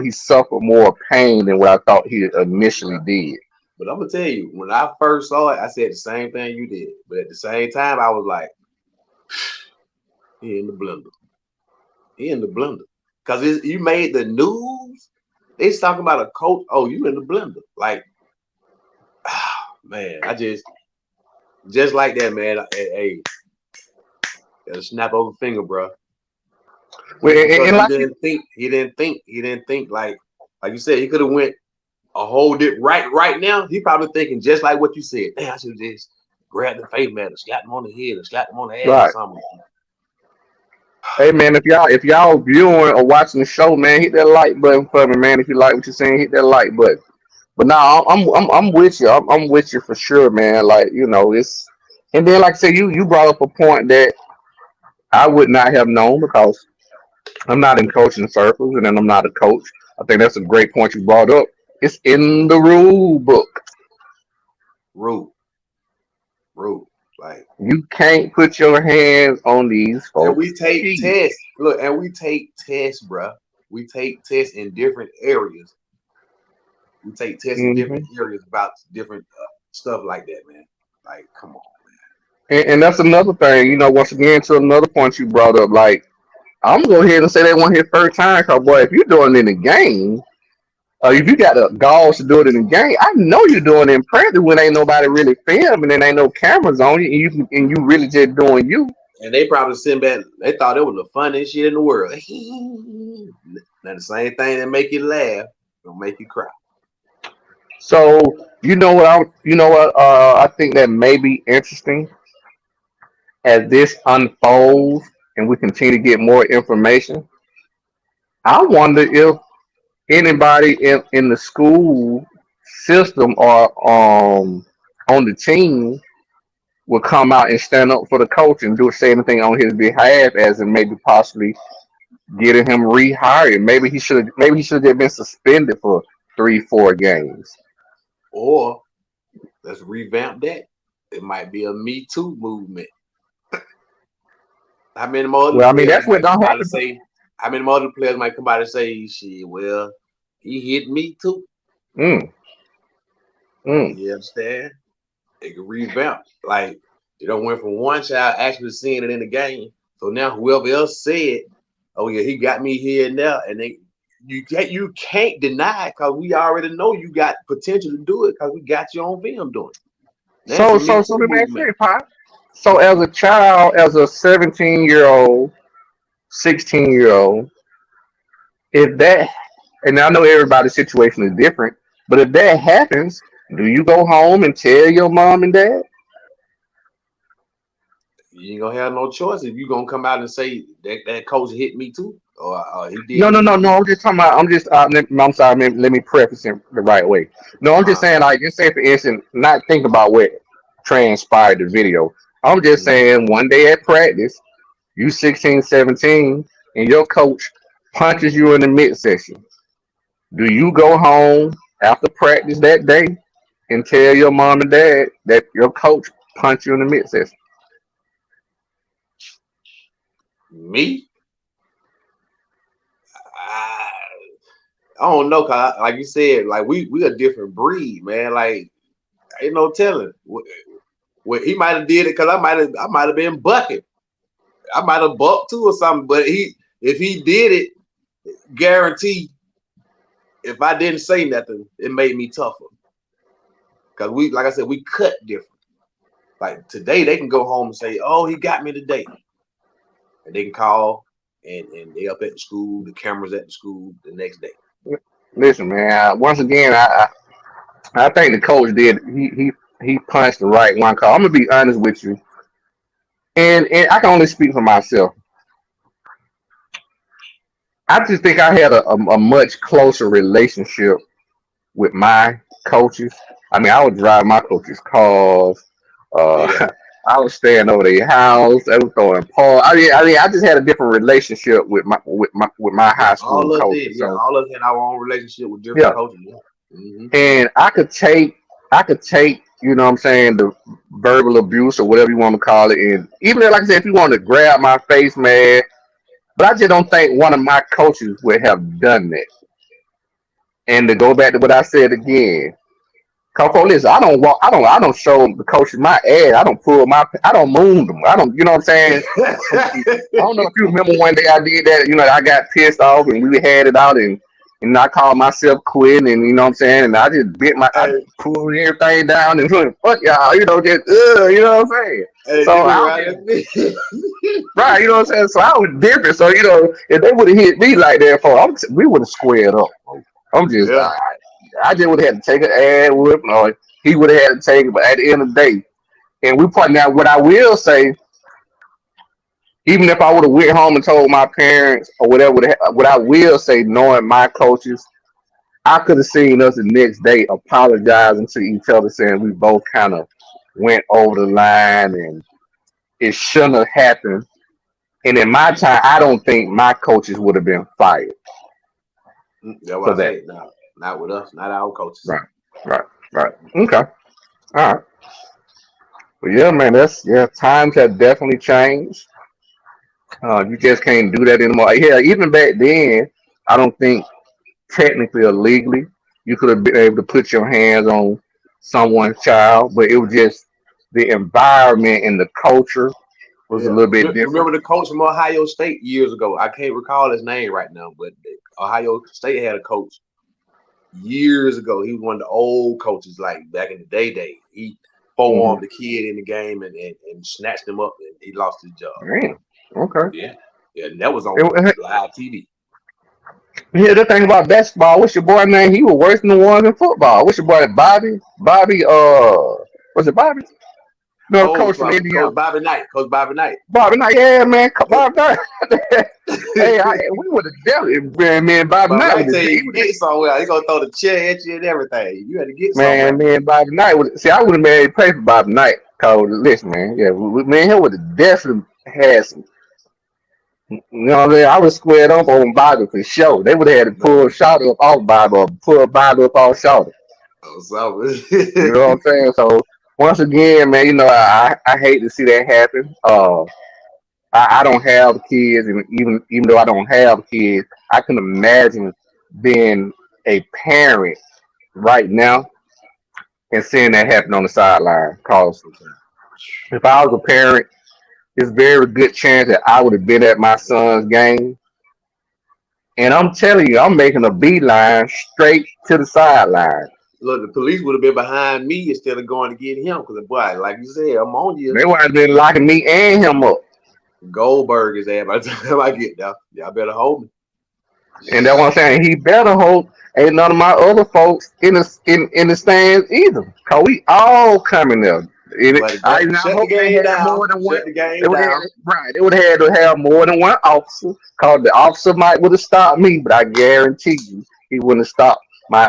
he suffered more pain than what I thought he initially did. But I'm gonna tell you, when I first saw it, I said the same thing you did. But at the same time, I was like, he in the blender. He in the blender. Cause you made the news. They talking about a coach. Oh, you in the blender. Like, man, I just like that, man. Hey, gotta snap over finger, bro. Well, Just because and he like didn't think, he didn't think like you said, he could have went a whole dip right now. He probably thinking just like what you said. Damn, I should just grab the face man, slap him on the head, or slap him on the ass or right. something. Hey man, if y'all viewing or watching the show, man, hit that like button for me, man. If you like what you're saying, hit that like button. But now I'm with you. I'm with you for sure, man. Like it's and then like I said, you brought up a point that I would not have known because I'm not in coaching circles and then I'm not a coach. I think that's a great point you brought up. It's in the rule book. Rude, rude. Like, You can't put your hands on these and folks' we take feet. tests. Look, and we take tests, bruh. We take tests in different areas. We take tests in different Hmm. areas about different stuff like that, man. Like, come on. And that's another thing. Once again, to another point you brought up, like I'm gonna go ahead and say that one here first time, cause boy, if you're doing it in the game, if you got the galls to do it in the game, I know you're doing it in practice when ain't nobody really filming and ain't no cameras on you, and you really just doing you. And they probably sitting back. They thought it was the funniest shit in the world. Now the same thing that make you laugh will make you cry. So I think that may be interesting as this unfolds and we continue to get more information. I wonder if anybody in the school system or on the team will come out and stand up for the coach and say anything on his behalf, as in maybe possibly getting him rehired. Maybe he should have been suspended for 3-4 games. Or let's revamp that. It might be a Me Too movement. How many more other Well, I mean players that's what might don't come out and happen. say? How many more other players might come out and say, "Shit, well, he hit me too." Mm, mm. You understand? It can revamp. Like, you don't went from one child actually seeing it in the game. So now whoever else said, "Oh yeah, he got me here and there," and you can't deny it because we already know you got potential to do it because we got you on film doing it. That's So a Me so so Too let me ask you, movement. this, Pop. So as a child, as a 17-year-old, 16-year-old, if that and I know everybody's situation is different, but if that happens, do you go home and tell your mom and dad? You ain't gonna have no choice if you gonna come out and say that coach hit me too, or he did No, no, this to no, no. me. I'm just talking about. I'm sorry. Let me preface it the right way. No, I'm just Uh, saying. Like, just say for instance, not think about what transpired the video. I'm just mm. saying, one day at practice, you 16, 17, and your coach punches you in the midsection. Do you go home after practice that day and tell your mom and dad that your coach punched you in the midsection? Me, I, I don't know, cause like you said, like we a different breed, man. Like ain't no telling. What he might have did it, cause I might have been bucking. I might have bucked too or something. But if he did it, guarantee. If I didn't say nothing, it made me tougher. Cause like I said, we cut different. Like today, they can go home and say, "Oh, he got me today," and they can call and they up at the school. The cameras at the school the next day. Listen, man. Once again, I think the coach did. He punched the right one call. I'm gonna be honest with you, and I can only speak for myself. I just think I had a much closer relationship with my coaches. I mean, I would drive my coaches' cars. Yeah, I was staying over their house. They were throwing parties. I just had a different relationship with my yeah. high school All us did. coaches. Yeah, So all us had our own relationship with different yeah, coaches. Yeah. Hmm. and I could take, you know what I'm saying, the verbal abuse or whatever you want to call it, and even if, like I said, if you want to grab my face, man, but I just don't think one of my coaches would have done that. And to go back to what I said again, Coco, listen, I don't show the coaches my ass. I don't moon them. I don't, you know what I'm saying? I don't know if you remember one day I did that. You know, I got pissed off and we had it out, and I called myself quitting, and you know what I'm saying, and I just I Hey, pulled everything down and fuck y'all, you know, just you know what I'm saying. hey, So did it I don't right have at me. right, you know what I'm saying. So I was different. So you know, if they would have hit me like that, we would have squared up. I'm just Yeah. I just would have had to take an ad whip, or he would have had to take it. But at the end of the day, and we put now what I will say, even if I would have went home and told my parents or whatever, what I will say, knowing my coaches, I could have seen us the next day apologizing to each other, saying we both kind of went over the line and it shouldn't have happened. And in my time, I don't think my coaches would have been fired That's what for I that. say. No, not with us, not our coaches. Right, right, right. Okay, all right. But yeah, man, times have definitely changed. You just can't do that anymore. Yeah, even back then, I don't think technically or legally you could have been able to put your hands on someone's child, but it was just the environment and the culture was a Yeah. little bit different. Remember the coach from Ohio State years ago? I can't recall his name right now, but Ohio State had a coach years ago. He was one of the old coaches, like back in the day. He Hmm. forearmed the kid in the game and snatched him up, and he lost his job. Damn. Okay. Yeah, yeah, and that was on And, live TV. here's the thing about basketball. What's your boy name? He was worse than the ones in football. What's your boy Bobby? Bobby. Was it Bobby? No, the coach from Indiana. Coach Bobby Knight, Coach Bobby Knight. Bobby Knight. Yeah, man. Bobby Knight. Hey, we would have definitely, man. Bobby Bobby Knight Knight would tell have. you you get somewhere, he gonna throw the chair at you and everything. You had to get Man, somewhere. Bobby Knight would see. I would have made pay for Bobby Knight. Cause listen, man, yeah, man, he would have definitely had some. You know what I mean? I would have squared up on Bobby for sure. They would have had to pull shot up off Bobby or pull Bobby up off shoulder. So You know what I'm saying? So once again, man, you know, I hate to see that happen. I don't have kids, and even though I don't have kids, I can imagine being a parent right now and seeing that happen on the sideline. Cause if I was a parent, it's very good chance that I would have been at my son's game. And I'm telling you, I'm making a beeline straight to the sideline. look, the police would have been behind me instead of going to get him because boy, like you said, I'm on you. They would have been locking me and him up. Goldberg is there by the time I get there. Y'all better hold me. And that's what I'm saying. He better hope ain't none of my other folks in the stands either. Cause we all coming there. But I shut the hope they game had more down. than one. Shut the game They would have down. right. They would have had to have more than one officer. Cause the officer might would have stopped me, but I guarantee you he wouldn't have stopped my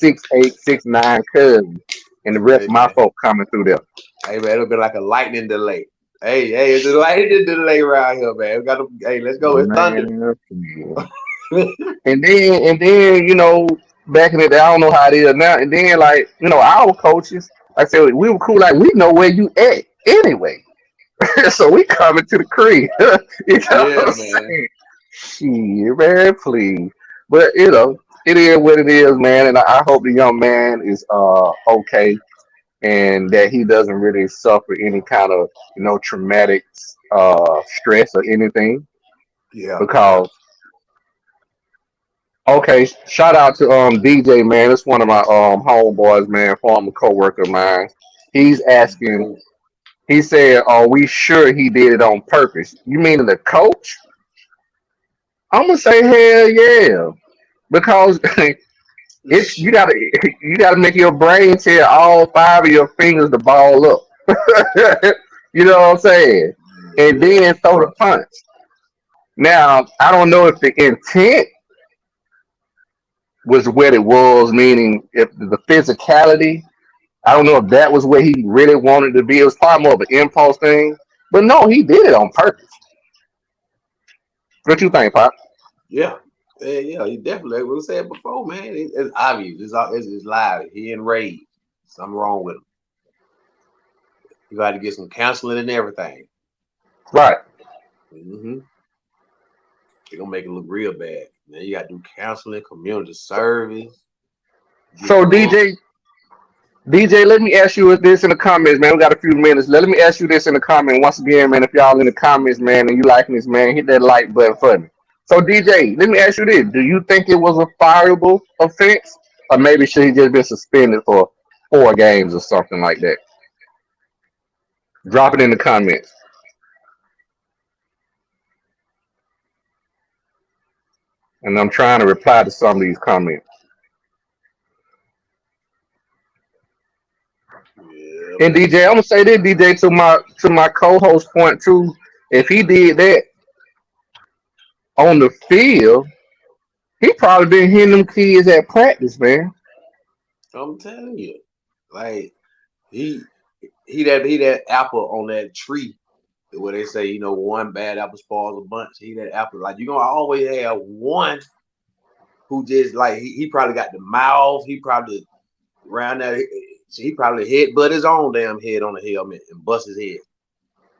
6'8", 6'9" cousin and the rest Hey of my man. folk coming through there. Hey man, it'll be like a lightning delay. Hey, it's a lightning delay around here, man. We got to hey, let's go. It's thunder. Man, and then you know, back in the day, I don't know how it is now. And then like you know, our coaches, like I said, we were cool. Like we know where you at anyway, so we coming to the crib. You know what Yeah, I'm man. saying? Shit, man, please. But you know, it is what it is, man. And I hope the young man is okay, and that he doesn't really suffer any kind of traumatic stress or anything. Yeah, yeah. Because okay, shout out to DJ, man. It's one of my homeboys, man, former coworker of mine. He's asking. Boom. He said, "Are we sure he did it on purpose?" You meaning the coach? I'm gonna say hell yeah, because it's you gotta make your brain tell all five of your fingers to ball up. You know what I'm saying? And Yeah, then throw the punch. Now I don't know if the intent was what it was, meaning if the physicality. I don't know if that was where he really wanted to be. It was probably more of an impulse thing. But no, he did it on purpose. What you think, Pop? yeah, yeah. He definitely, like we said before, man. It's obvious. It's live. He enraged. Something wrong with him. You got to get some counseling and everything. Right. Mm-hmm. They're gonna make it look real bad. Then you got to do counseling, community service, So get books. DJ, let me ask you this in the comments, man. We got a few minutes. Let me ask you this in the comment once again, man. If y'all in the comments, man, and you liking this, man, hit that like button for me. So DJ, let me ask you this: do you think it was a fireable offense, or maybe should he just been suspended for 4 games or something like that? Drop it in the comments. And I'm trying to reply to some of these comments. Yeah, And DJ, I'm gonna say this, DJ, to my co-host point too. If he did that on the field, he probably been hitting them kids at practice, man. I'm telling you, like he he that apple on that tree where they say one bad apple spoils a bunch. He that apple like you gonna always have one who just like he probably got the mouth. He probably around that. He probably headbutt his own damn head on the helmet and bust his head.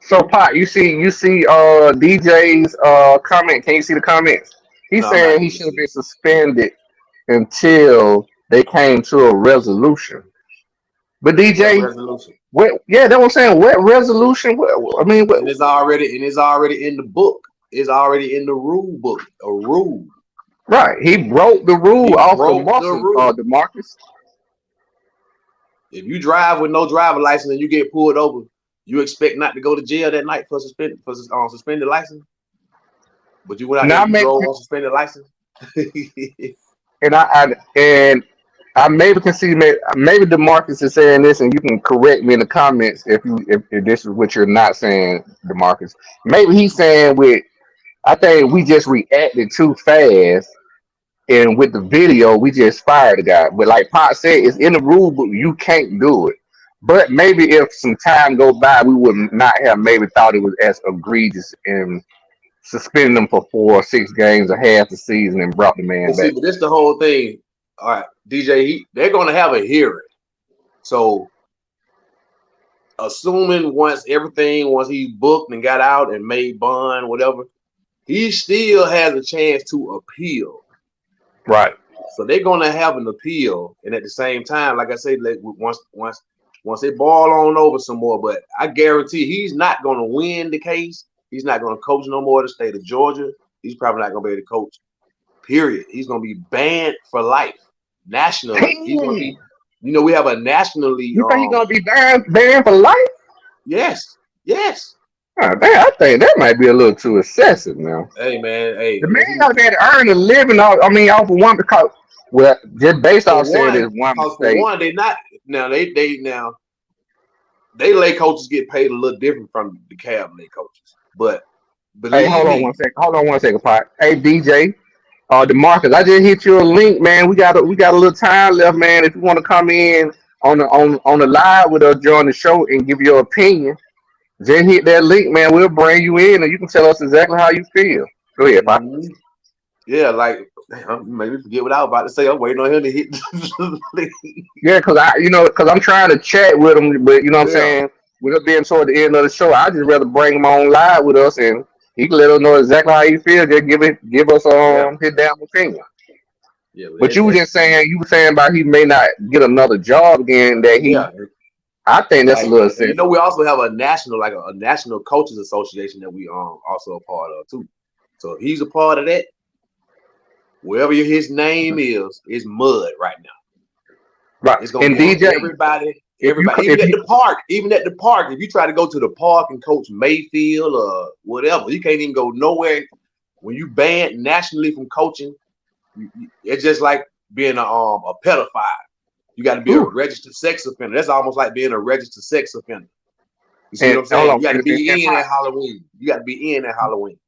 So Pot, you see DJ's comment. Can you see the comments? He's No, I'm not saying he able to should have see. been suspended until they came to a resolution. But What DJ, resolution? what? Yeah, that's what I'm saying. What resolution? I mean, what? And it's already in the book. It's already in the rule book. A rule. Right? He broke the rule He off the broke the muscle, rule. Demarcus. If you drive with no driver license and you get pulled over, you expect not to go to jail that night for suspended license, but you went out there Now, and you drove on suspended license. and I maybe can see maybe Demarcus is saying this, and you can correct me in the comments if this is what you're not saying, Demarcus. Maybe he's saying with I think we just reacted too fast, and with the video we just fired the guy. But like Pot said, it's in the rule book. You can't do it. But maybe if some time go by, we would not have maybe thought it was as egregious and suspended them for 4 or 6 games or half the season and brought the man But see, back. but this the whole thing. All right, DJ, they're gonna have a hearing. So assuming once he booked and got out and made bond, whatever, he still has a chance to appeal. Right. So they're gonna have an appeal, and at the same time, like I said, like once they ball on over some more, but I guarantee he's not gonna win the case. He's not gonna coach no more the state of Georgia. He's probably not gonna be able to coach. Period. He's gonna be banned for life nationally. He's gonna Damn. be, we have a nationally. You think he's gonna be banned for life? Yes, yes. Oh, damn, I think that might be a little too excessive now. Hey man, hey, The if man he got to be able to earn a living off. I mean, off of one because well, just based for off saying one, this one cause for mistake. one, they not now they lay coaches get paid a little different from the cabinet coaches. But Hey, believe me, Hold on one second, Pot. Hey, DJ, Demarcus, I just hit you a link, man. We got a little time left, man. If you want to come in on the live with us during the show and give your opinion, just hit that link, man. We'll bring you in and you can tell us exactly how you feel. Go ahead, Pot. mhm, yeah, like maybe forget what I was about to say. I'm waiting on him to hit. Yeah, because I'm trying to chat with him, but you know what I'm Yeah, saying. With us being toward the end of the show, I just rather bring him on live with us, and he can let us know exactly how he feels. Just give us yeah, his damn opinion. Yeah, But you were just saying about he may not get another job again. That yeah, I think that's a like, little and sense. we also have a national, like a national coaches association that we also a part of too. So if he's a part of that, wherever his name is mud right now. Right. It's gonna And get on DJ, everybody, if you even at the park, if you try to go to the park and coach Mayfield or whatever, you can't even go nowhere. When you banned nationally from coaching, it's just like being a pedophile. You got to be a registered sex offender. That's almost like being a registered sex offender. You see what I'm saying? You got to be in at Halloween. You got to be in at Halloween.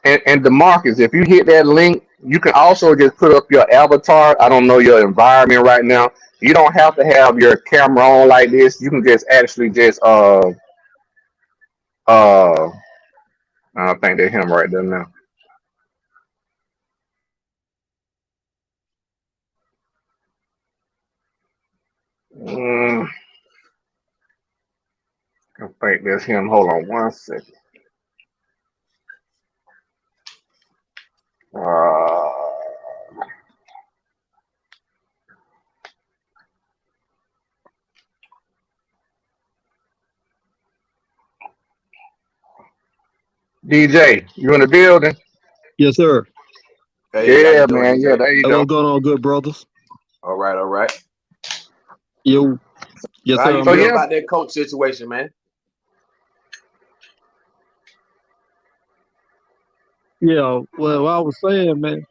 And DeMarcus, if you hit that link, you can also just put up your avatar. I don't know your environment right now. You don't have to have your camera on like this. You can just actually just I don't think they're him right there now. I think that's him. Hold on one second. Uh, DJ, you in the building? Yes, sir. Hey, how you Yeah, doing, man. Yeah, DJ? there you Hey, go. what's going on, good brothers? All right, all right. Yo, So yes, how sir. you I'm So feel here. yeah, about that coach situation, man? Yeah. Well, I was saying, man.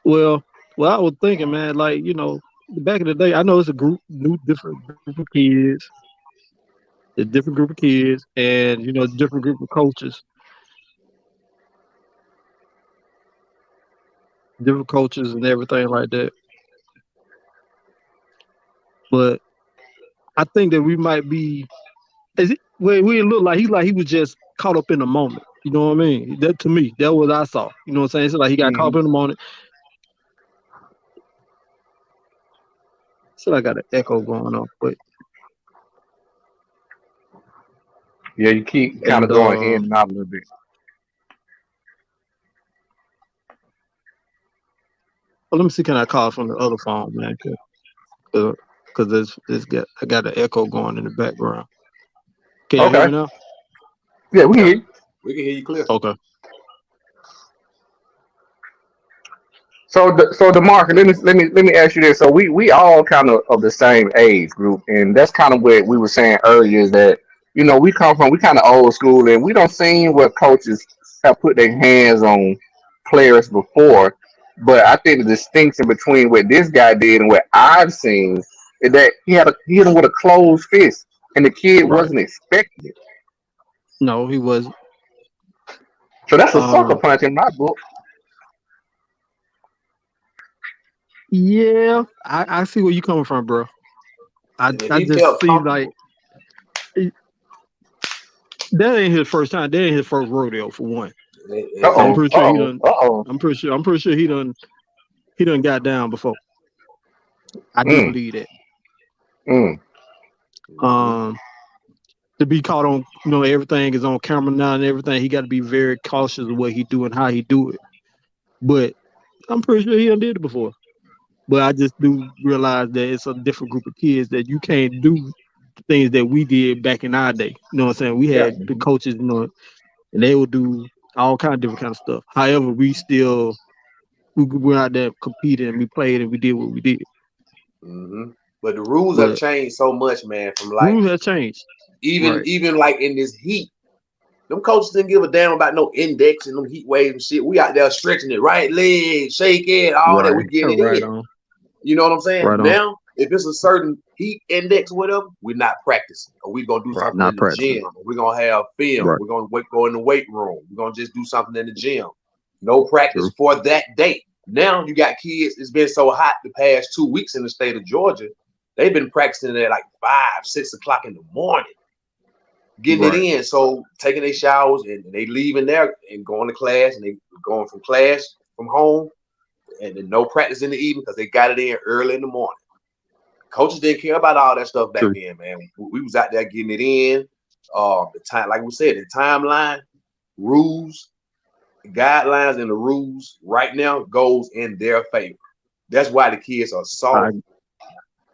Well, I was thinking, man. Like, back in the day, I know it's a different group of kids, a different group of kids, and different group of coaches, and everything like that. But I think that we might be. Well, we didn't look like he was just caught up in the moment. You know what I mean? That to me, that was what I saw. You know what I'm saying? It's like he got caught hmm up in the moment. So I got an echo going on, but yeah. You keep kind and of going in and out a little bit. well, let me see, can I call from the other phone, man? Because I got an echo going in the background. Can y'all hear Okay. me now? Yeah, we Yeah, hear you. we can hear you clear. Okay. So the market. Let me ask you this. So we all kind of the same age group, and that's kind of what we were saying earlier. Is that we kind of old school, and we don't see what coaches have put their hands on players before. But I think the distinction between what this guy did and what I've seen is that he hit him with a closed fist, and the kid Right. wasn't expecting it. No, he wasn't. So that's a sucker Um. punch in my book. Yeah, I see where you coming from, bro. I And if I he just felt see like comfortable, it- that ain't his first time. That ain't his first rodeo for one. Uh I'm oh. exactly. pretty Uh sure he oh. done. Uh oh. I'm pretty sure he done got down before. I do Mm. believe that. Mm. Mm-hmm. Um. To be caught on, everything is on camera now and everything. He got to be very cautious of what he do and how he do it. But I'm pretty sure he done did it before. But I just do realize that it's a different group of kids that you can't do the things that we did back in our day. You know what I'm saying? We Yeah. had the coaches, and they would do all kind of different kind of stuff. However, we went out there competed and we played and we did what we did. Mm-hmm. But the rules have But changed so much, man. From like rules have changed. Right. even like in this heat, them coaches didn't give a damn about no index and them heat waves and shit. We out there stretching it, right leg, shake it, all that. We Right. getting it Right in. on. You know what I'm saying? Right on. Now, if it's a certain heat index, whatever, we're not practicing. Or we're gonna do something Not in the practicing. gym. Or we're gonna have film. Right. We're gonna go in the weight room. We're gonna just do something in the gym. No practice True. for that day. Now you got kids. It's been so hot the past 2 weeks in the state of Georgia. They've been practicing at like 5, 6 o'clock in the morning, getting it Right. in. So taking their showers and they leaving there and going to class and they going from class from home and then no practice in the evening because they got it in early in the morning. Coaches didn't care about all that stuff back True. then, man. We was out there getting it in. The time, like we said, the timeline, rules. guidelines and the rules right now goes in their favor. That's why the kids are soft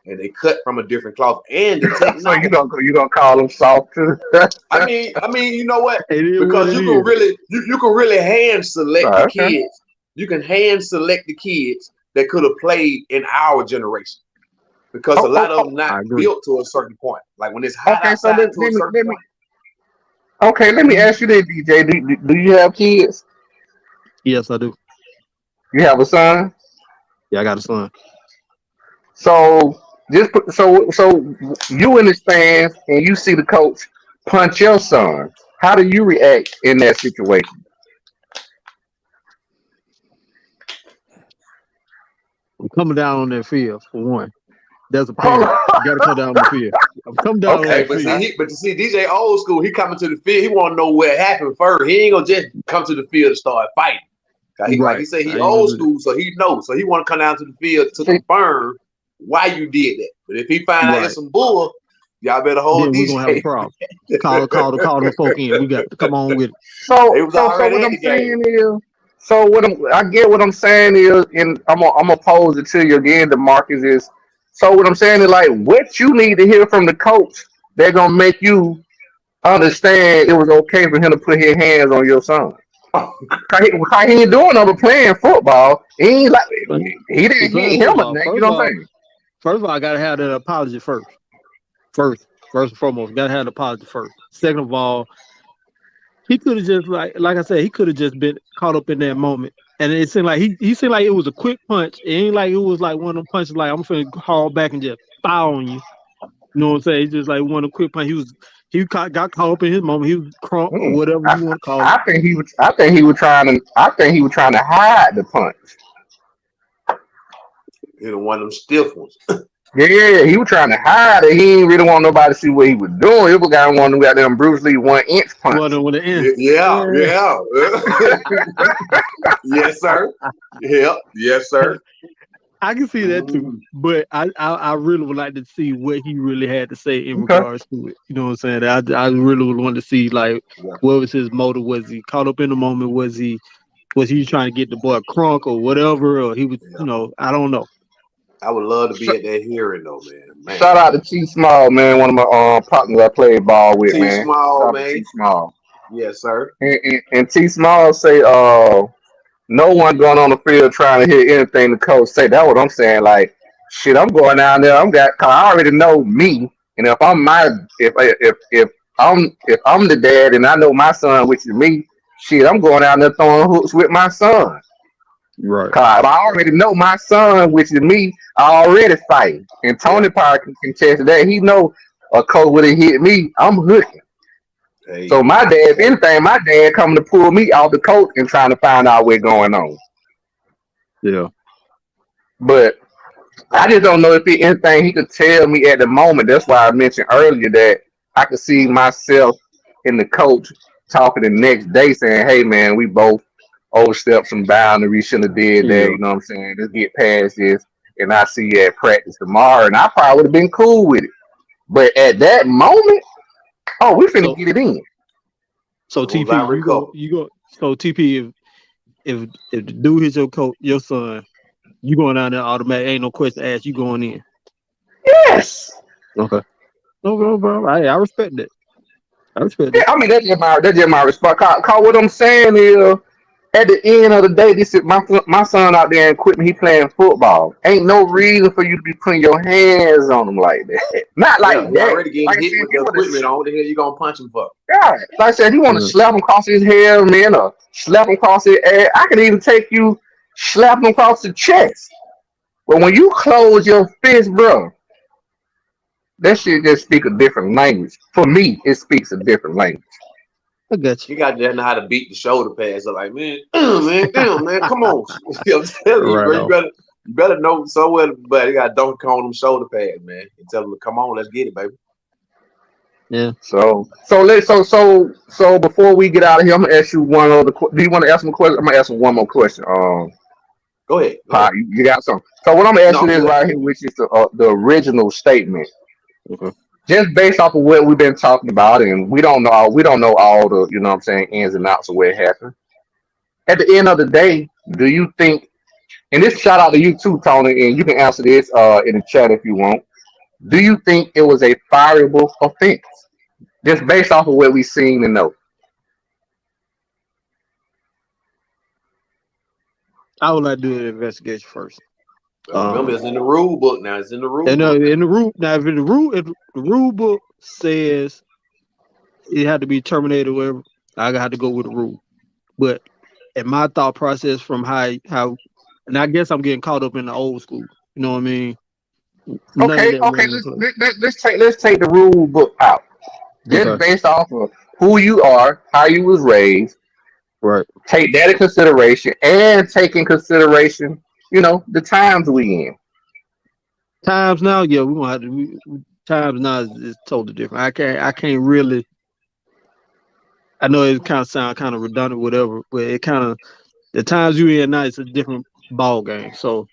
and they cut from a different cloth. And the So technology. you gonna call them soft too? I mean, you know what? It is Because what you it can is. really you can really hand select the Okay. kids. You can hand select the kids that could have played in our generation. Because a lot of them I not agree. built to a certain point. Like when it's hot Okay, so outside to a certain let me point. okay, let me ask you this, DJ. Do you have kids? Yes, I do. You have a son? Yeah, I got a son. So so you in the stands and you see the coach punch your son. How do you react in that situation? I'm coming down on that field for one. There's a Hold parent. You got to come down on the field. I'm coming down on Okay, Hey, that but field. see, you see, DJ old school, he coming to the field. He want to know what happened first. He ain't gonna just come to the field to start fighting. Like Right. he said, I he ain't old gonna do school, so he knows. So he want to come down to the field to see, confirm why you did that. But if he find out Right. it's some bull, y'all better hold Then we're gonna have a DJ. problem. Call them folk in. We got to come on with it. They was so already what in I'm the game. saying is, so I get what I'm saying is, and I'm gonna pose it to you again, DeMarcus is. So what I'm saying is like, what you need to hear from the coach, they're gonna make you understand it was okay for him to put his hands on your son. Cause he ain't doing nothing but playing football. He ain't like he didn't hit First him of a all, thing. You first know of what I'm all, saying? first of all, I gotta have that apology first. First and foremost, gotta have the apology first. Second of all, he could have just like I said, he could have just been caught up in that moment. And it seemed like he seemed like it was a quick punch. It ain't like it was like one of them punches like I'm finna haul back and just foul on you. You know what I'm saying? It's just like one of the quick punch. Got caught up in his moment. He was crunk or Mm. whatever you want to call it. I think he was. I think he was trying to hide the punch. You know, one of them stiff ones. Yeah, he was trying to hide it. He didn't really want nobody to see what he was doing. He was guy one who got them Bruce Lee 1 inch punch. Well, when the end. Yeah. Yes, sir. Yep. Yes, sir. I can see that too, but I really would like to see what he really had to say in Okay. regards to it. You know what I'm saying? I really would want to see like Yeah. what was his motive? Was he caught up in the moment? Was he trying to get the boy crunk or whatever? Or he was, I don't know. I would love to Sh- be at that hearing though, man. Shout out to T Small, man. One of my partners I played ball with, T man. Small, Shout out to man. T Small. Yes, sir. And T Small say, no one going on the field trying to hear anything the coach say. That's what I'm saying. Like, shit, I'm going down there. Cause I already know me, and if I'm the dad and I know my son, which is me, shit, I'm going down there throwing hooks with my son. Right. Cause I already know my son, which is me, I already fighting. And Tony Yeah. Parker can contest that. He know a coach would have hit me, I'm hooking. Hey. So my dad, if anything, my dad coming to pull me out the coach and trying to find out what's going on. Yeah. But I just don't know if he anything he could tell me at the moment. That's why I mentioned earlier that I could see myself in the coach talking the next day saying, "Hey man, we both overstepped some boundaries. Shouldn't have did that. Yeah. You know what I'm saying? Let's get past this." And I see you at practice tomorrow, and I probably would have been cool with it. But at that moment, oh, we finna So get it in. so As long as I TP, recover. you go. So TP, if the dude hits your son, you going down there automatic. Ain't no question asked. You going in. Yes. Okay. No, bro. I respect that. I respect Yeah, that. I mean that's just my response. Cause what I'm saying is, at the end of the day, this is my son out there in equipment. He playing football. Ain't no reason for you to be putting your hands on him like that. Not Yeah, like he that. already getting Like I hit said, with he the want to. equipment on. What the hell you gonna punch him for? Yeah, like I said, he want to Mm. slap him across his head, man, or slap him across his ass. I can even take you, slap him across the chest. But when you close your fist, bro, that shit just speak a different language. For me, it speaks a different language. I got you. You got to know how to beat the shoulder pads. So like, man, damn, man, come on. I'm telling you, Right bro, on. you better know so well, but you got to dunk on them shoulder pads, man, and tell them to come on, let's get it, baby. Yeah. So before we get out of here, I'm gonna ask you one other. Do you want to ask him a question? I'm gonna ask him one more question. Go ahead. Pie, you got something. So what I'm gonna ask No, you I'm is good. right here, which is the original statement. Okay. Just based off of what we've been talking about, and we don't know all the, you know what I'm saying, ins and outs of what happened. at the end of the day, do you think? And this shout out to you too, Tony, and you can answer this in the chat if you want. Do you think it was a fireable offense, just based off of what we seen and know? I would like to do an investigation first. Remember, it's in the rule book now. It's in the rule And book. in the rule now, if the rule book says it had to be terminated, or whatever, I got to go with the rule. But in my thought process, from how, and I guess I'm getting caught up in the old school. You know what I mean? None of Okay, that okay. went in play. Let's take the rule book out, just Okay, based off of who you are, how you was raised. right. Take that in consideration, and take in consideration, the times we in. Times now, yeah, we gonna have to. Times now is totally different. I can't really. I know it kind of sound kind of redundant, whatever, but it kind of the times you in now is a different ball game. So,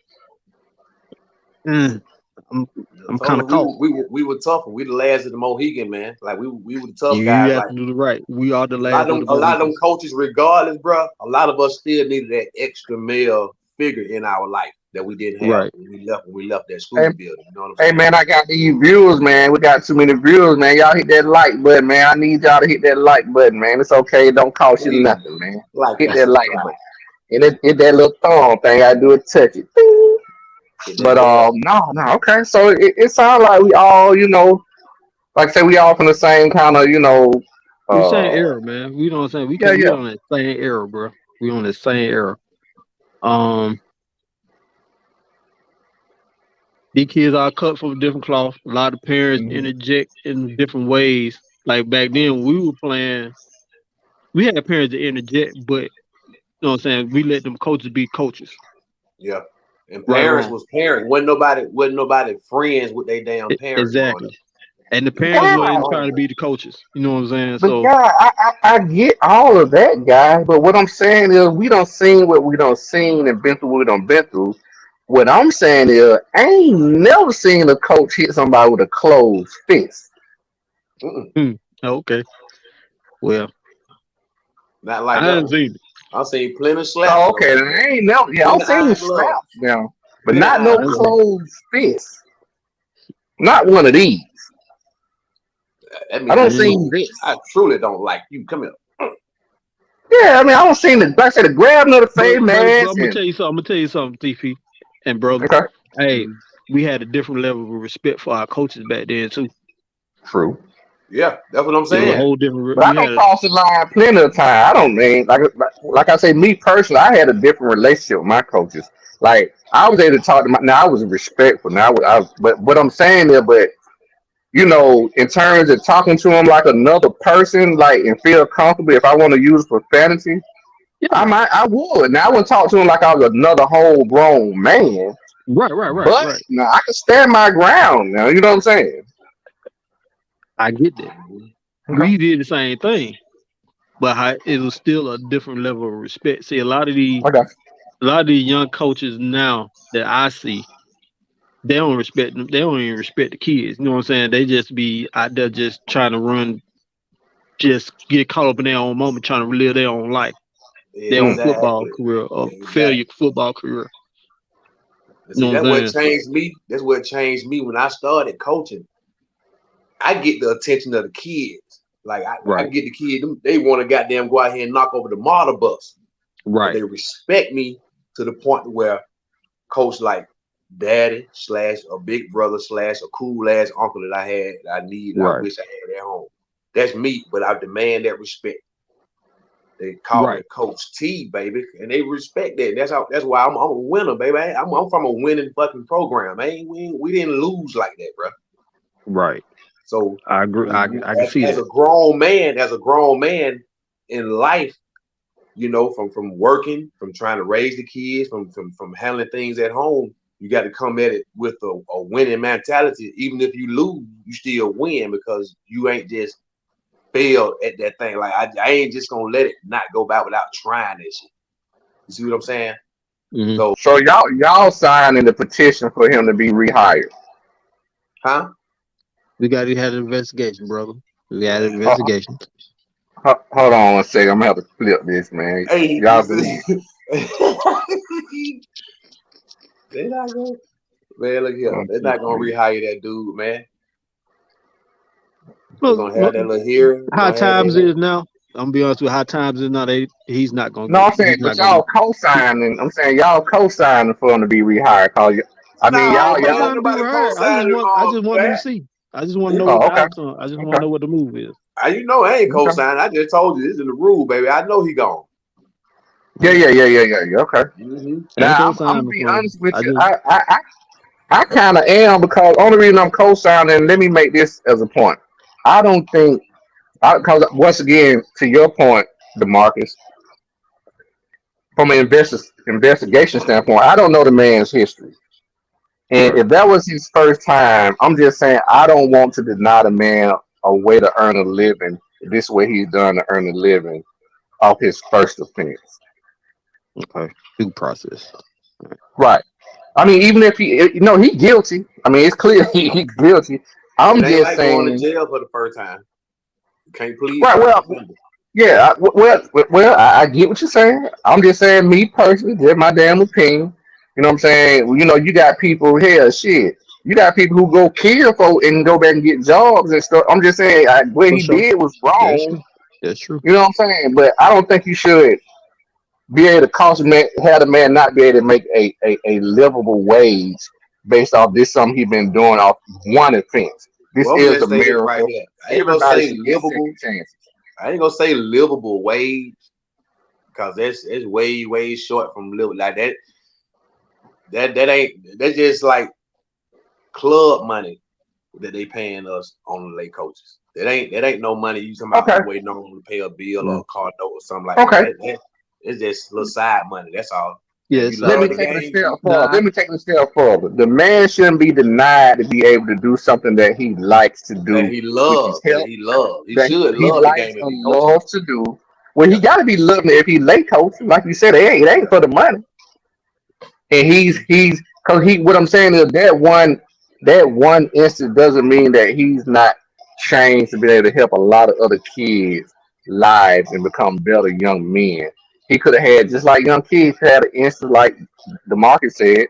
I'm I kind of told caught. you, we were tougher. We the last of the Mohegan, man. Like we were the tough You guys. have Like to do the right. We are the a lot last of of them, the a lot of them Mohicans. coaches, regardless, bro. A lot of us still needed that extra male figure in our life that we didn't have Right. when we left that school Hey, building. You know what I'm hey, saying? man, I got these viewers, man. We got too many viewers, man. Y'all hit that like button, man. I need y'all to hit that like button, man. It's okay. It don't cost you Please, nothing, man. like Hit that that like subscribe. button. And it that little thumb thing. I do it, touch it. Ding. Hit But that bell. no, okay. So it sounds like we all, like I say, we all from the same kind of, We same uh, era, man. We know what I'm saying. yeah, We yeah. on that same era, bro. We on that same era. Um, these kids are cut from a different cloth. A lot of parents Mhm. interject in different ways. Like back then, when we were playing. We had parents to interject, but you know what I'm saying. We let them coaches be coaches. Yeah. And Right or parents wrong. was parents. Wasn't nobody friends with their damn parents growing up. Exactly. And the You was parents with Yeah, weren't your even trying to homeboy. be the coaches. You know what I'm saying? but So yeah, I get all of that, guy. But what I'm saying is, we don't seen what we don't seen and been through what we don't been through. What I'm saying is, I ain't never seen a coach hit somebody with a closed fist. Mm-mm. okay. Well, Not like I that haven't one. seen it. I seen plenty of slaps Oh, though. okay. I ain't never. Yeah, I'm Plenty of seeing iron gloves. slaps now, but Plenty of not I no iron done gloves. seen closed fist. Not one of these. That I means don't it. Mm. seen this. I truly don't like you. Come here. Yeah, I mean, I don't seen the, like I said, the grabbing of the face But I'm mask gonna and tell you something. I'm gonna tell you something, TP and brother. okay, Hey, Mhm. we had a different level of respect for our coaches back then too. true. Yeah, that's what I'm It was a Yeah. saying. whole different. But I We don't had a cross the line plenty of time. I don't mean like I say, me personally, I had a different relationship with my coaches. Like I was able to talk to my now I was respectful. But what I'm saying is, but in terms of talking to them like another person, like and feel comfortable if I want to use profanity, yeah. I would. Now I wouldn't talk to him like I was another whole grown man. But Right. now I can stand my ground now, you know what I'm saying? I get that. Mhm. Okay. We did the same thing, but it was still a different level of respect. See, Okay. a lot of these young coaches now that I see, they don't respect them. They don't even respect the kids. You know what I'm saying? They just be out there just trying to run, just get caught up in their own moment, trying to live their own life, their own Mm. football Exactly. career, or Exactly. failure football career. And You know see, what I'm that's what saying? changed me. That's what changed me when I started coaching. I get the attention of the kids. Like I Right, get the kids. They want to goddamn go out here and knock over the model bus, but right, they respect me to the point where coach like daddy slash a big brother slash a cool ass uncle that I right, wish I had at home. That's me, but I demand that respect. They call me right, Coach T, baby, and they respect that. That's why I'm a winner, baby. I'm from a winning fucking program. We didn't lose like that, bro. right. So I agree. I can see as that. a grown man in life, from working, from trying to raise the kids, from handling things at home, you got to come at it with a winning mentality. Even if you lose, you still win because you ain't just failed at that thing. Like I ain't just gonna let it not go by without trying that shit. You see what I'm saying? Hmm. So, So y'all signing the petition for him to be rehired. huh? We got to have an investigation, brother. We got an Uh, investigation. Hold on one second. I'm gonna have to flip this, man. Hey, Y'all believe? they not gonna man. Look here, they're not gonna rehire that dude, man. They're Well, gonna have that little hearing. They're high gonna have times that. is now. I'm gonna be honest with you, high times is now. He's not gonna No, get. I'm saying, He's but not gonna y'all co-signing. I'm saying y'all co-signing for him to be rehired. I mean, No, I'm y'all, man, y'all. ain't co-signing to be nobody retired. co-signing I just want them to that. see. I just want to know Yeah. what Oh, the okay, outcome. I just want to okay, know what the move is. You know, I ain't okay. co-signing. I just told you this is the rule, baby. I know he gone. Yeah. Okay. Mm-hmm. I ain't Now, I'm gonna co-signing be for him. honest with I you. just I kind of am because only reason I'm co-signing. Let me make this as a point. I don't think because once again, to your point, Demarcus, from an investigation standpoint, I don't know the man's history. And Right. if that was his first time, I'm just saying I don't want to deny the man a way to earn a living. This way he's done to earn a living off his first offense. okay. Due process. Right. I mean, even if he guilty. I mean, it's clear he's guilty. It I'm ain't just like going to saying. jail for the first time. You can't plead Right. first Well, offender. yeah. I get what you're saying. I'm just saying, me personally, just my damn opinion. You know what I'm saying? Well, you got people here, shit. You got people who go kill folk and go back and get jobs and stuff. I'm just saying, what For he sure. did was That's wrong. true. That's true. You know what I'm saying? But I don't think you should be able to cost a man, have the man not be able to make a livable wage based off this something he been doing off one offense. This Well, I'm gonna is just say this right America. here. I ain't gonna Everybody say should get livable. second chances. I ain't gonna say livable wage because that's way short from livable. Like that ain't that's just like club money that they paying us on the late coaches. That ain't no money you talking about Okay. we waiting on to pay a bill or Mm. a car note or something like that. Okay. It's just little side money. That's all. Now, if you Yes. Let love me the take it a game, step you further. Nah. Let me take it a step further. The man shouldn't be denied to be able to do something that he likes to that do, he which is love, that help he love. He that should he love the likes game if he and coaching it. loves to do. Well, he Yeah. got to be loving it if he late coaching. Like you said, it ain't for the money. And he's because he. What I'm saying is that one instant doesn't mean that he's not changed to be able to help a lot of other kids' lives and become better young men. He could have had just like young kids had an instant like the market said.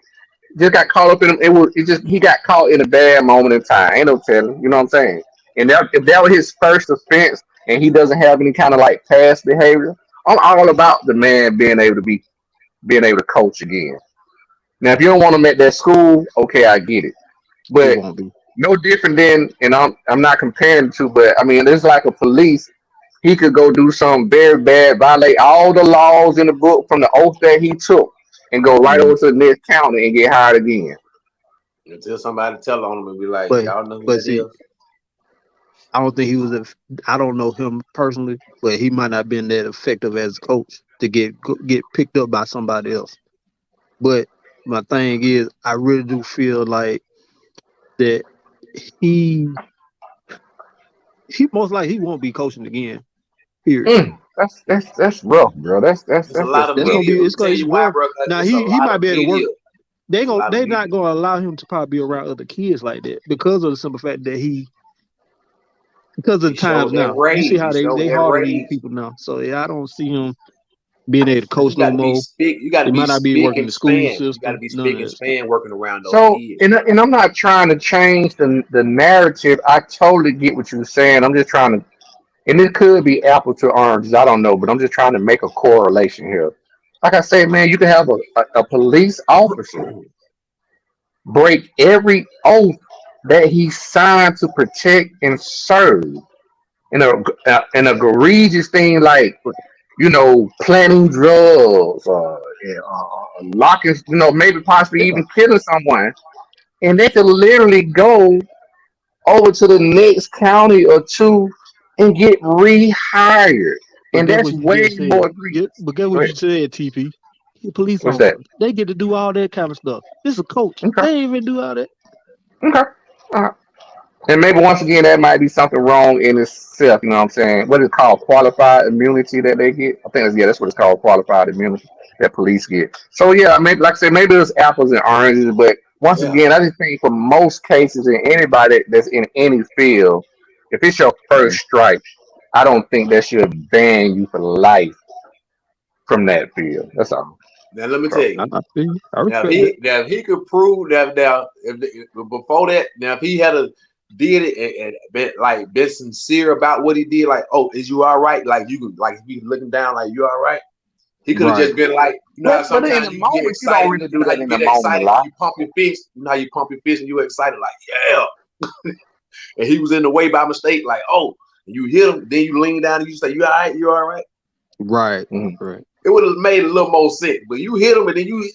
Just got caught up in him. It just he got caught in a bad moment in time. Ain't no telling. You know what I'm saying? And if that was his first offense and he doesn't have any kind of like past behavior, I'm all about the man being able to coach again. Now, if you don't want them at that school, okay, I get it. It But won't be. no different than, and I'm not comparing the two, but I mean, it's like a police. He could go do something very bad, violate all the laws in the book from the oath that he took, and go right Mm. over to the next county and get hired again. Until somebody tell on him and be like, But y'all know who but that see, is. I don't think he was. I don't know him personally, but he might not have been that effective as a coach to get picked up by somebody else. But my thing is, I really do feel like that he he most likely he won't be coaching again. Period. That's rough, bro. It's a That's lot just of That's rough. gonna media. be Let me it's tell gonna it's you why, rough. bro. 'Cause Now it's a he lot might of be able to media. work. It's a lot of They media. not gonna allow him to probably be around other kids like that because of the simple fact that because of the He times showed that now. You see rage. how He showed they that hard on these rage. people now. So yeah, I don't see him being able to Cause you coach got no to be more. spick. You got to They be might not be spick working and the school span. You got to system. be None spick of and that stuff. span working around those So, kids. and I'm not trying to change the narrative. I totally get what you're saying. I'm just trying to, and it could be apple to oranges. I don't know, but I'm just trying to make a correlation here. Like I said, man, you can have a police officer break every oath that he signed to protect and serve in an egregious thing like planting drugs or locking, maybe possibly Yeah. even killing someone, and they could literally go over to the next county or two and get rehired, But and get that's what you way just said. more egregious. But get Go what ahead. you said, TP. Police What's that? officers. They get to do all that kind of stuff. This is a coach. Okay. They ain't even do all that. Okay. All right. And maybe once again, that might be something wrong in itself. You know what I'm saying? What is it called? Qualified immunity that they get? I think that's what it's called. Qualified immunity that police get. So yeah, maybe like I said, maybe it's apples and oranges. But once Yeah. again, I just think for most cases, in anybody that's in any field, if it's your first strike, I don't think that should ban you for life from that field. That's all. Now let me tell So, you. I feel you. I Now respect that. if he could prove that now if before that, now if he had a did it and been sincere about what he did, like, oh, is you all right? Like you could, like, if you looking down, like, you all right? He could have Right. just been like, you know how but in sometimes the you get moment, you don't excited, really you do know how that you in the get moment a excited when lot. you pump your fist, you know how you pump your fist and you excited, like, yeah. And he was in the way by mistake, like, oh, and you hit him, then you lean down and you say, you all right, you all right? Right. Mhm. Right. It would have made a little more sense. But you hit him and then you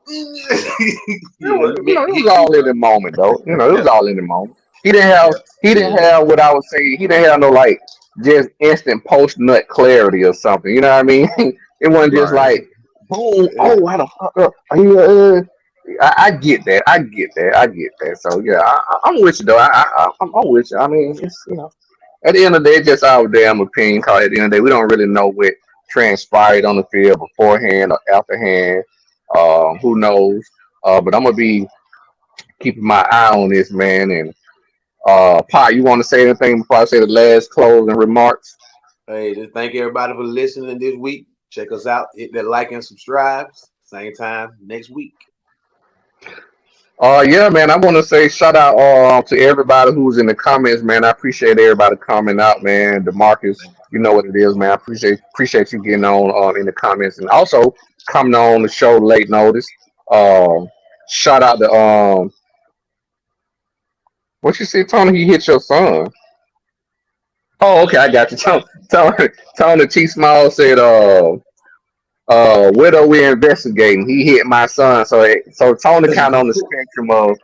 It meant to was hit you, all in bro. the moment, though. It was Yeah, all in the moment. He didn't have yeah. he didn't Yeah. have what I would say. He didn't have no like just instant post nut clarity or something. You know what I mean? It wasn't just Right. like boom. Yeah. Oh, how the fuck up? I get that. I get that. I get that. So yeah, I'm with you though. I'm with you. I mean, it's at the end of the day, it's just our damn opinion. Cause at the end of the day, we don't really know what transpired on the field beforehand or afterhand. Who knows? But I'm gonna be keeping my eye on this man. And Pa, you want to say anything before I say the last closing remarks? Hey, just thank everybody for listening this week. Check us out. Hit that like and subscribe. Same time next week. Yeah, man. I want to say shout out to everybody who's in the comments, man. I appreciate everybody coming out, man. Demarcus, you know what it is, man. I appreciate you getting on in the comments and also coming on the show late notice. Um, shout out to what you say, Tony? He hit your son. Oh, okay, I got you. Tony T Small said, what are we investigating? He hit my son. So Tony kind of on the spectrum of,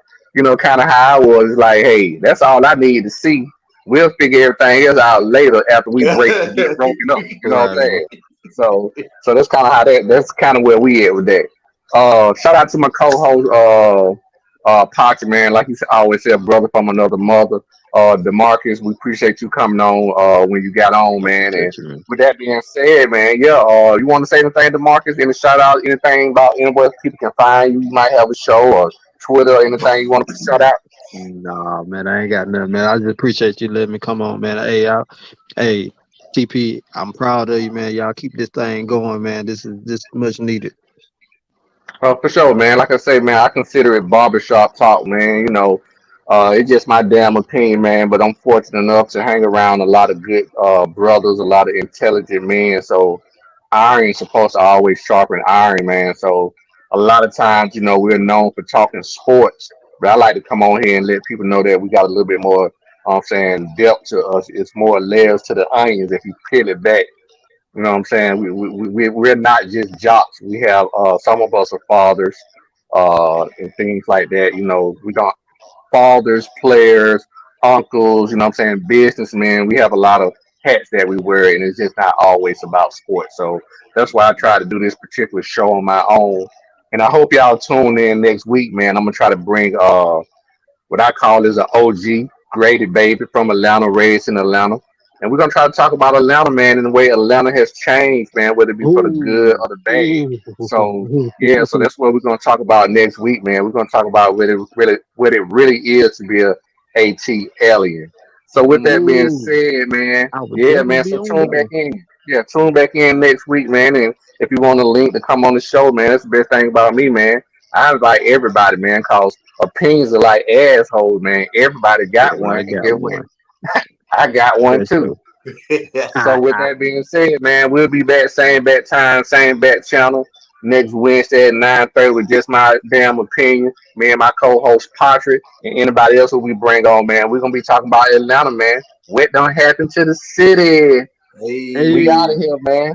kind of how I was like, hey, that's all I need to see. We'll figure everything else out later after we get broken up. You know what I'm Right. saying? So that's kind of that's kind of where we at with that. Shout out to my co-host, Pacha, man. Like he always said, brother from another mother. Demarcus, we appreciate you coming on when you got on, man. And Appreciate you, man. with that being said, man, yeah, you want to say anything to Marcus? Any shout out, anything about anywhere people can find you? You might have a show or Twitter or anything you want to shout out? Nah, man, I ain't got nothing, man. I just appreciate you letting me come on, man. Hey, TP, I'm proud of you, man. Y'all keep this thing going, man. This much needed. For sure, man. Like I say, man, I consider it barbershop talk, man. It's just my damn opinion, man. But I'm fortunate enough to hang around a lot of good brothers, a lot of intelligent men. So iron is supposed to always sharpen iron, man. So a lot of times, we're known for talking sports, but I like to come on here and let people know that we got a little bit more, I'm saying, depth to us. It's more layers to the onions if you peel it back. You know what I'm saying? We're not just jocks. We have some of us are fathers and things like that. We got fathers, players, uncles, you know what I'm saying, businessmen. We have a lot of hats that we wear, and it's just not always about sports. So that's why I try to do this particular show on my own. And I hope y'all tune in next week, man. I'm gonna try to bring what I call is an OG, graded baby from Atlanta, raised in Atlanta. And we're gonna try to talk about Atlanta, man, and the way Atlanta has changed, man, whether it be for the good Ooh, or the bad. ooh. So yeah, so that's what we're gonna talk about next week, man. We're gonna talk about what it really is to be a AT alien. So with that being Ooh. said, man, I would yeah, definitely man. be So on tune that back one. in. Yeah, tune back in next week, man. And if you want a link to come on the show, man, that's the best thing about me, man. I invite everybody, man, cause opinions are like assholes, man. Everybody got one, Everybody and got get what? one. I got one That's too. so. So with that being said, man, we'll be back same bat time, same bat channel next Wednesday at 9:30 with just my damn opinion. Me and my co-host Patrick and anybody else who we bring on, man. We're gonna be talking about Atlanta, man. What done happen to the city? We Hey. out of Hey. here, man.